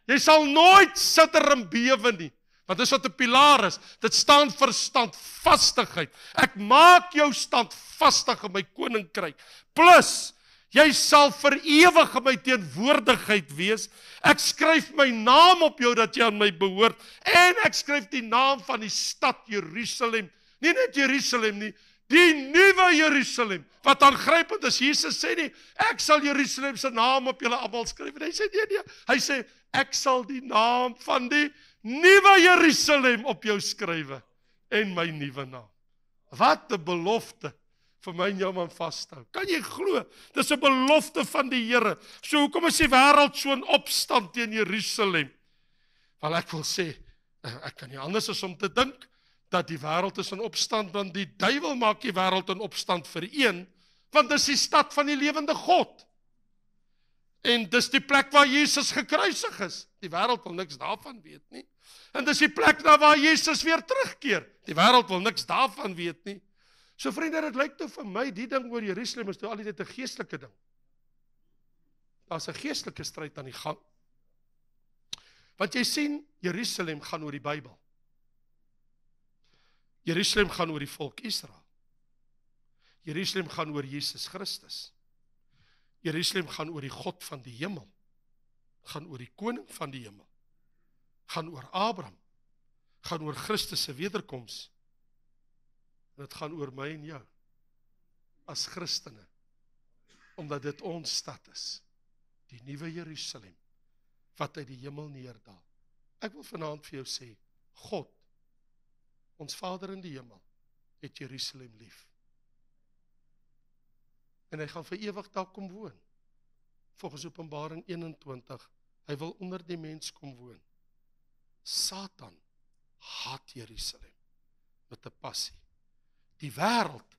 Jy sal nooit sitter en bewe nie, want dis wat 'n pilaar is. Dit staan vir standvastigheid. Ek maak jou standvastig in my koninkryk. Plus, jy sal vir ewig in my teenwoordigheid wees. Ek skryf my naam op jou dat jy aan my behoort, en ek skryf die naam van die stad Jerusalem, nie net Jerusalem nie, die nuwe Jerusalem, wat aangrypend is. Jesus sê nie, ek sal Jerusalem se naam op julle almal skryf, en hy sê nee, hy sê, ek sal die naam van die nuwe Jerusalem op jou skrywe, en my nuwe naam. Wat 'n belofte vir my en jou om vashou. Kan jy glo? Dis 'n belofte van die Here. So hoekom is die wêreld so in opstand teen Jerusalem? Wel, ek wil sê, ek kan nie anders as om te dink dat die wêreld is in opstand, want die duiwel maak die wêreld in opstand vir een, want dis die stad van die lewende God. En dis die plek waar Jesus gekruisig is. Die wêreld wil niks daarvan weet nie. En dis die plek na waar Jesus weer terugkeer. Die wêreld wil niks daarvan weet nie. So vriende, dit lyk toe vir my, die ding oor Jerusalem is toe al net 'n geestelike ding. Daar's 'n geestelike stryd aan die gang. Want jy sien, Jerusalem gaan oor die Bybel. Jerusalem gaan oor die volk Israel. Jerusalem gaan oor Jesus Christus. Jerusalem gaan oor die God van die hemel. Gaan oor die koning van die hemel. Gaan oor Abraham. Gaan oor Christus se wederkoms. En dit gaan oor my en jou, as Christene, omdat dit ons stad is, die nuwe Jerusalem, wat uit die hemel neerdaal. Ek wil vanaand vir jou sê, God, ons Vader in die hemel, het Jerusalem lief. En hy gaan vir ewig daar kom woon. Volgens Openbaring 21, hy wil onder die mens kom woon. Satan haat Jerusalem met 'n passie. Die wêreld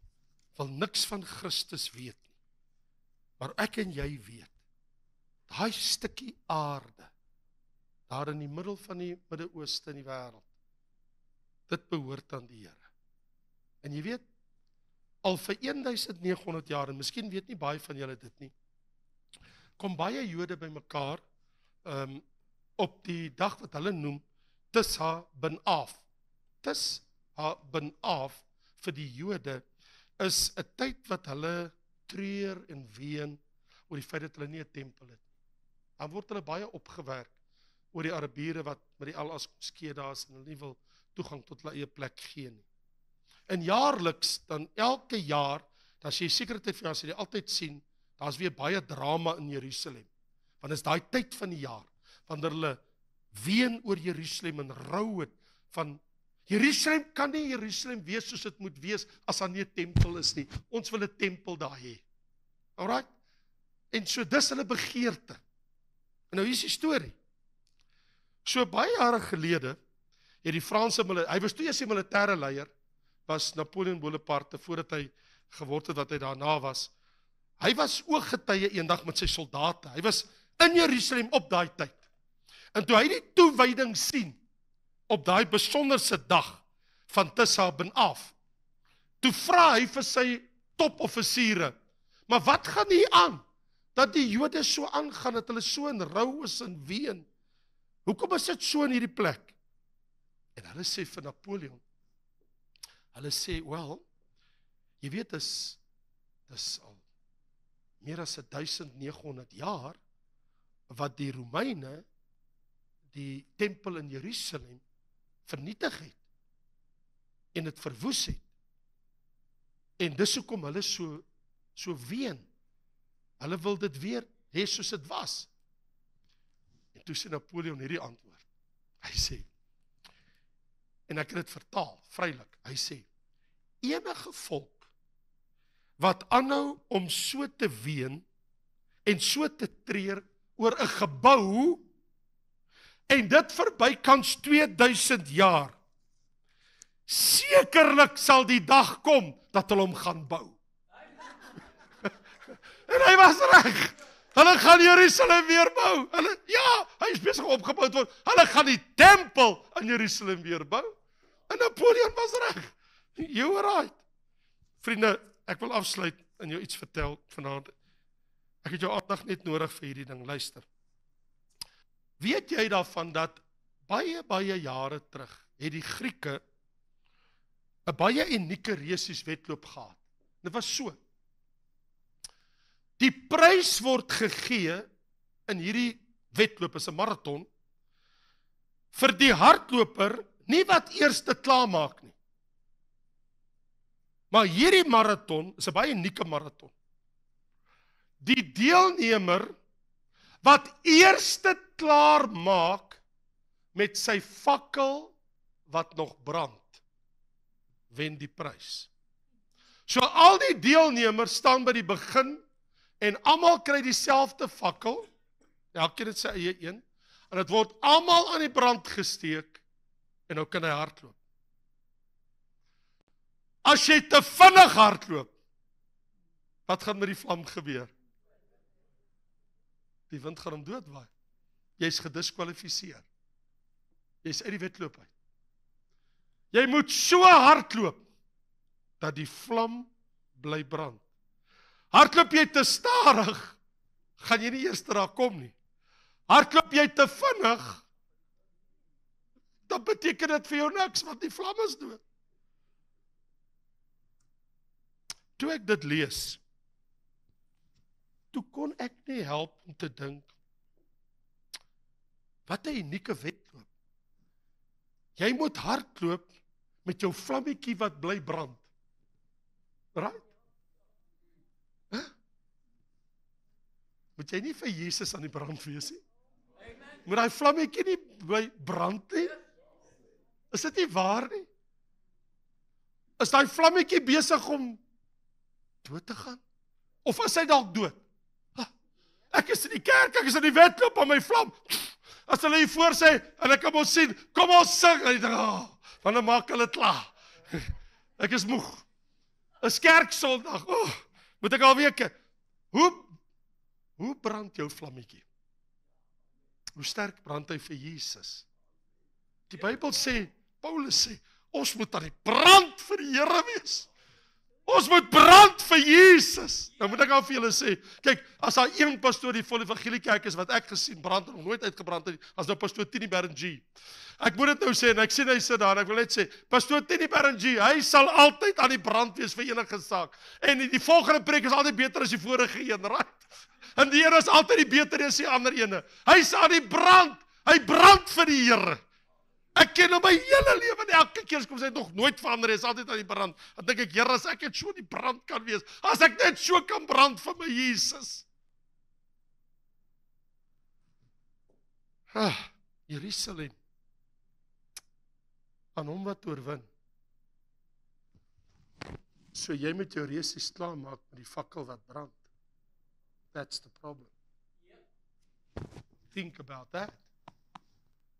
wil niks van Christus weet nie. Maar ek en jy weet, daai stukkie aarde, daar in die middel van die Midde-Ooste in die wêreld, dit behoort aan die Here. En jy weet, al vir 1900 jaar, en miskien weet nie baie van julle dit nie, kom baie Jode bymekaar op die dag wat hulle noem Tisha B'Av. Tisha B'Av vir die Jode is 'n tyd wat hulle treur en ween oor die feit dat hulle nie 'n tempel het. Dan word hulle baie opgewerk oor die Arabiere wat met die Al-Aqsa moskee daar is en hulle nie wil toegang tot hulle eie plek gee nie. En jaarliks, dan elke jaar, dan as jy sekere tyd van jaar, sal jy altyd sien, daar is weer baie drama in Jerusalem. Want is daai tyd van die jaar, wanneer hulle ween oor Jerusalem en rou het van, Jerusalem kan nie Jerusalem wees soos dit moet wees, as daar nie 'n tempel is nie. Ons wil 'n tempel daar hê. Alright? En so dis hulle begeerte. En nou hier is die storie. So baie jare gelede, het die Franse, hy was toe eers die militêre leier, was Napoleon Bonaparte, voordat hy geword het wat hy daarna was. Hy was ooggetuie eendag met sy soldate. Hy was in Jerusalem op daai tyd. En toe hy die toewyding sien, op daai besonderse dag van Tisha B'Av, toe vra hy vir sy topoffisiere, maar wat gaan hier aan? Dat die Jode so aangaan, dat hulle so in rou is en ween. Hoekom is dit so in hierdie plek? En hulle sê vir Napoleon, hulle sê, wel, jy weet, dis al meer as 1900 jaar, wat die Romeine die tempel in Jerusalem vernietig het, en het verwoes het, en dis hoekom hulle so ween, hulle wil dit weer hê soos dit was. En toe sê Napoleon hierdie antwoord, hy sê, en ek het dit vertaal, vrylik, hy sê, enige volk, wat aanhou om so te ween, en so te treur, oor 'n gebou, en dit verbykans 2000 jaar, sekerlik sal die dag kom, dat hulle hom gaan bou. En hy was reg, hulle gaan Jerusalem weer bou, hy is besig opgebouwd word, hulle gaan die tempel in Jerusalem weer bou, en Napoleon was reg, you were right. Vriende, ek wil afsluit en jou iets vertel vanaand. Ek het jou aandag net nodig vir hierdie ding, luister. Weet jy daarvan dat baie jare terug het die Grieke 'n baie unieke resieswedloop gehad. Dit was so. Die prys word gegee in hierdie wedloop, is 'n marathon, vir die hardloper, nie wat eerste klaarmaak nie. Maar hierdie marathon is 'n baie unieke marathon. Die deelnemer wat eerste klaar maak met sy fakkel wat nog brand, wen die prys. So al die deelnemers staan by die begin en almal kry dieselfde fakkel, elkeen het sy eie een, en dit word almal aan die brand gesteek en nou kan hy hardloop. As jy te vinnig hardloop, wat gaan met die vlam gebeur? Die wind gaan hom doodwaai. Jy is gediskwalifiseer. Jy is uit die wedloop uit. Jy moet so hardloop, dat die vlam bly brand. Hardloop jy te stadig, gaan jy nie eers daar kom nie. Hardloop jy te vinnig, dan beteken dit vir jou niks, want die vlam is dood. Toe ek dit lees, toe kon ek nie help om te dink, wat 'n unieke wedloop. Jy moet hardloop met jou vlammetjie wat bly brand. Right? Moet jy nie vir Jesus aan die brand wees nie? Moet hy vlammetjie nie bly brand nie? Is dit nie waar nie? Is daai vlammetjie besig om dood te gaan? Of is hy dalk dood? Ek is in die kerk, ek is in die wedloop aan my vlam. as hulle hier voor sê, en ek kan ons sien, kom ons sing, en ek dink, want dan maak hulle klaar. Ek is moeg. 'n Kerksondag, moet ek alweer kyk. Hoe brand jou vlammetjie? Hoe sterk brand hy vir Jesus? Die Bybel sê, Paulus sê, ons moet aan die brand vir die Here wees. Ons moet brand vir Jesus. Nou moet ek al vir julle sê, kyk, as daar een pastoor die volle evangeliekerk is wat ek gesien brand en nog nooit uitgebrand het, as nou pastoor Tini Berengee. Ek moet dit nou sê, en ek sien hy sit daar, en ek wil net sê, pastoor Tini Berengee, hy sal altyd aan die brand wees vir enige saak. En die volgende preek is altyd beter as die vorige een, right? En die ene is altyd die beter as die ander ene. Hy is aan die brand, hy brand vir die Here. Ek ken hom my hele lewe, en elke keer kom sy nog nooit verander, hy is altyd aan die brand. Dan dink ek, Here, as ek net so die brand kan wees, as ek net so kan brand vir my Jesus. Jerusalem, aan hom wat oorwin. So jy met jou resies klaarmaak met die fakkel wat brand. That's the problem. Think about that.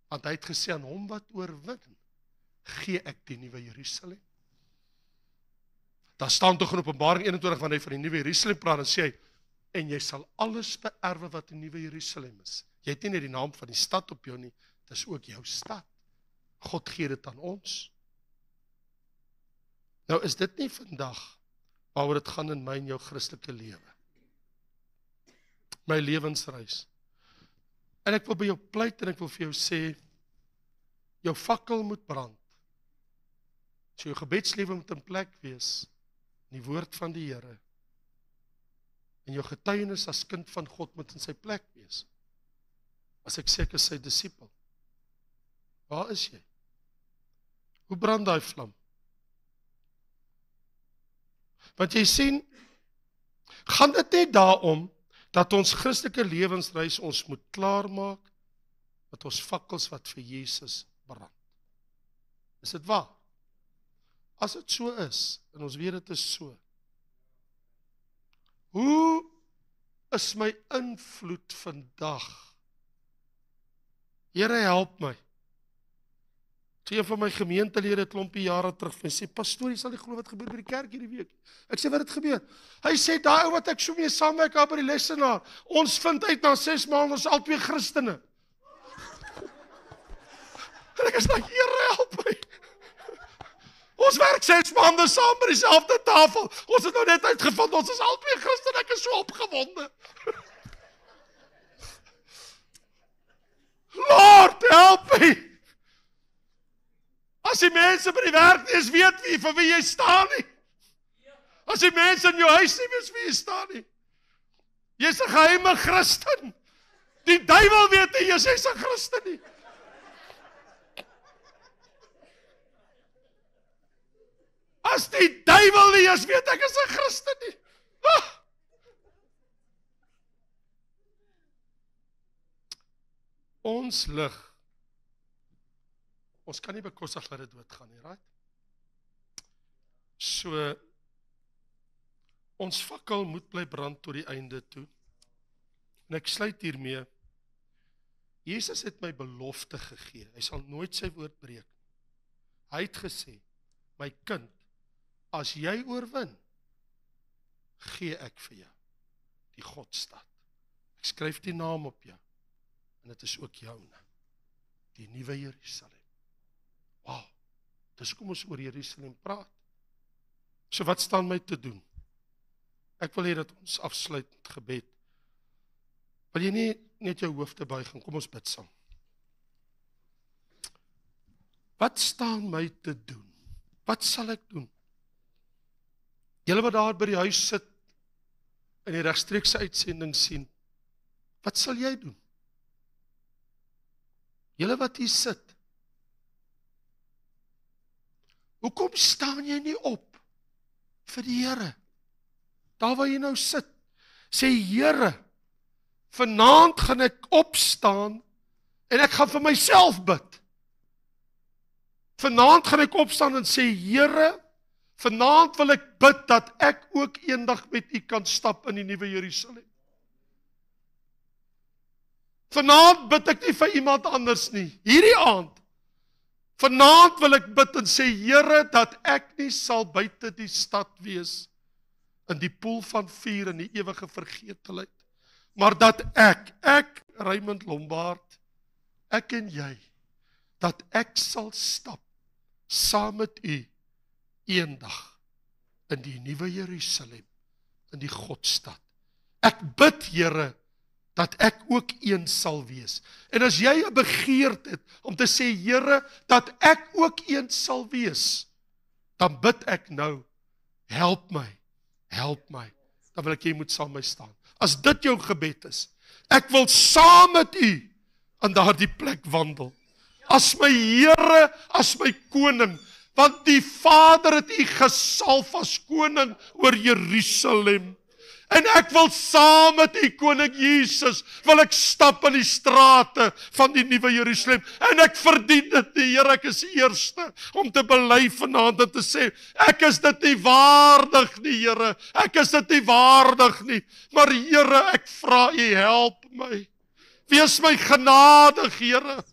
Want hy het gesê, aan hom wat oorwin, gee ek die nuwe Jerusalem. Daar staan tog in Openbaring 21, wanneer hy van die nuwe Jerusalem praat, en sê hy, en jy sal alles beerwe wat die nuwe Jerusalem is. Jy het nie net die naam van die stad op jou nie, dit is ook jou stad. God gee dit aan ons. Nou is dit nie vandag, waaroor dit gaan in my en jou Christelike lewe. My lewensreis. En ek wil by jou pleit en ek wil vir jou sê, jou fakkel moet brand. So jou gebedslewe moet in plek wees, in die woord van die Here. En jou getuienis as kind van God moet in sy plek wees. As ek sê ek is sy disipel. Waar is jy? Hoe brand daai vlam? Want jy sien, gaan dit net daarom, dat ons Christelike lewensreis ons moet klaarmaak met ons fakkels wat vir Jesus brand. Is dit waar? As dit so is, en ons weet dit is so, hoe is my invloed vandag? Here, help my. So een van my gemeentelede klompie jare terug, en sê, pastoor, jy sal nie glo wat gebeur by die kerk hierdie week. Ek sê, wat het gebeur? Hy sê, daai ou wat ek so mee saamwerk by die lesenaar, ons vind uit na 6 maande, ons al 2 Christene. En ek is like, Here, help my. Ons werk 6 maande saam by dieselfde tafel. Ons het nou net uitgevind, ons is al 2 Christene, ek is so opgewonde. Lord, help me. As die mense by die werk nie eens weet wie, vir wie jy staan nie. As die mense in jou huis nie weet wie jy staan nie. Jy is 'n geheime Christen. Die duiwel weet nie, jy is 'n Christen nie. As die duiwel nie eens weet, ek is 'n Christen nie. Ons lig. Ons kan nie bekostig dat dit doodgaan nie, right? So, ons fakkel moet bly brand tot die einde toe. En ek sluit hiermee, Jesus het my belofte gegee, hy sal nooit sy woord breek. Hy het gesê, my kind, as jy oorwin, gee ek vir jou die Godstad. Ek skryf die naam op jou, en dit is ook joune, die nuwe Jerusalem. Wow, dis kom ons oor Jerusalem praat. So wat staan my te doen? Ek wil hê dat ons afsluit met gebed. Wil jy nie net jou hoofde buig en kom ons bid saam. Wat staan my te doen? Wat sal ek doen? Julle wat daar by die huis sit en die regstreekse uitsending sien, wat sal jy doen? Julle wat hier sit, hoekom staan jy nie op vir die Here? Daar waar jy nou sit, sê Here, vanaand gaan ek opstaan en ek gaan vir myself bid. Vanaand gaan ek opstaan en sê Here, vanaand wil ek bid dat ek ook eendag met U kan stap in die nuwe Jerusalem. Vanaand bid ek nie vir iemand anders nie. Hierdie aand. Vanaand wil ek bid en sê, Here, dat ek nie sal buite die stad wees, in die poel van vuur en die ewige vergetelheid, maar dat ek, Raymond Lombard, ek en jy, dat ek sal stap, saam met u, eendag, in die nuwe Jerusalem, in die Godstad. Ek bid, Here, dat ek ook een sal wees. En as jy 'n begeerte het om te sê, Here, dat ek ook een sal wees, dan bid ek nou, help my. Dan wil ek jy moet saam met my staan. As dit jou gebed is, ek wil saam met u aan daardie plek wandel. As my Here, as my koning, want die Vader het u gesalf as koning oor Jerusalem. En ek wil saam met u koning Jesus, wil ek stap in die strate van die nuwe Jerusalem. En ek verdien dit nie, Here, ek is die eerste om te bely vanaand en te sê, ek is dit nie waardig nie, Here. Ek is dit nie waardig nie. Maar Here, ek vra u, help my. Wees my genadig, Here.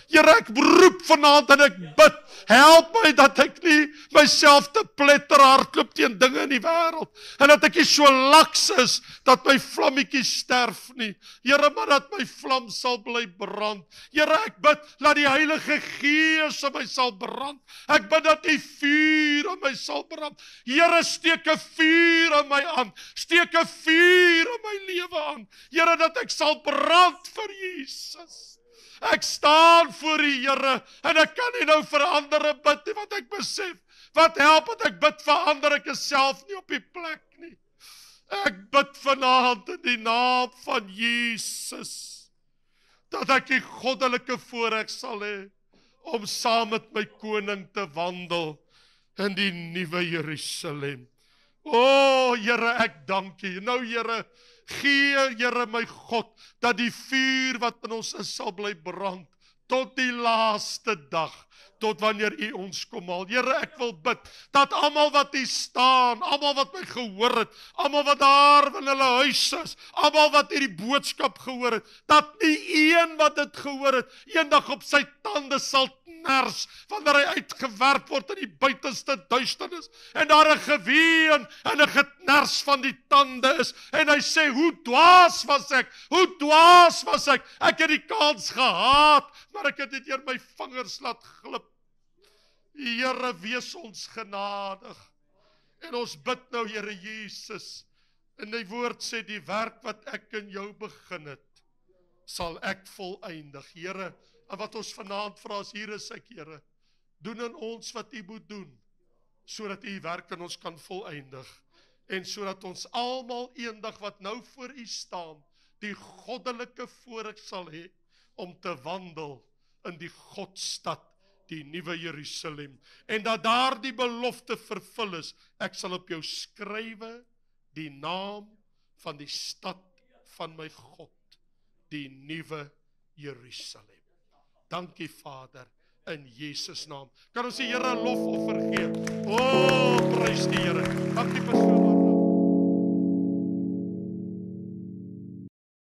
Here, ek roep vanaand en ek bid, help my dat ek nie myself te pletter hardloop teen dinge in die wêreld, en dat ek nie so laks is, dat my vlammetjie sterf nie. Here, maar dat my vlam sal bly brand. Here, ek bid, laat die Heilige Gees in my sal brand. Ek bid dat die vuur in my sal brand. Here, steek 'n vuur in my aan, steek 'n vuur in my lewe aan. Here, dat ek sal brand vir Jesus. Ek staan voor die Here, en ek kan nie nou vir ander bid nie, want ek besef, wat help het ek bid vir ander, ek is self nie op die plek nie. Ek bid vanaand in die naam van Jesus, dat ek die goddelike voorreg sal hê, om saam met my koning te wandel, in die nuwe Jerusalem. O, Here, ek dank u. Nou, Here, gee, Here my God, dat die vuur wat in ons is sal bly brand, tot die laaste dag, tot wanneer u ons kom haal. Here, ek wil bid, dat almal wat hier staan, almal wat my gehoor het, almal wat daar in hulle huis is, almal wat hierdie boodskap gehoor het, dat nie een wat dit gehoor het, eendag op sy tande sal knars, wanneer hy uitgewerp word in die buitenste duisternis, en daar 'n geween en 'n geknars van die tande is, en hy sê, hoe dwaas was ek, ek het die kans gehad, maar ek het dit deur my vingers laat glip. Here, wees ons genadig, en ons bid nou, Here Jesus, en die woord sê, die werk wat ek in jou begin het, sal ek voleindig. Here, en wat ons vanaand vra is, hier is ek, Here, doen in ons wat u moet doen, sodat u werk in ons kan voleindig, en sodat ons almal eendag wat nou voor u staan, die goddelike voorreg sal hê, om te wandel in die Godstad, die nuwe Jerusalem, en dat daar die belofte vervul is, ek sal op jou skrywe, die naam van die stad van my God, die nuwe Jerusalem. Dankie Vader, in Jesus naam. Kan ons die Here lof of vergeet?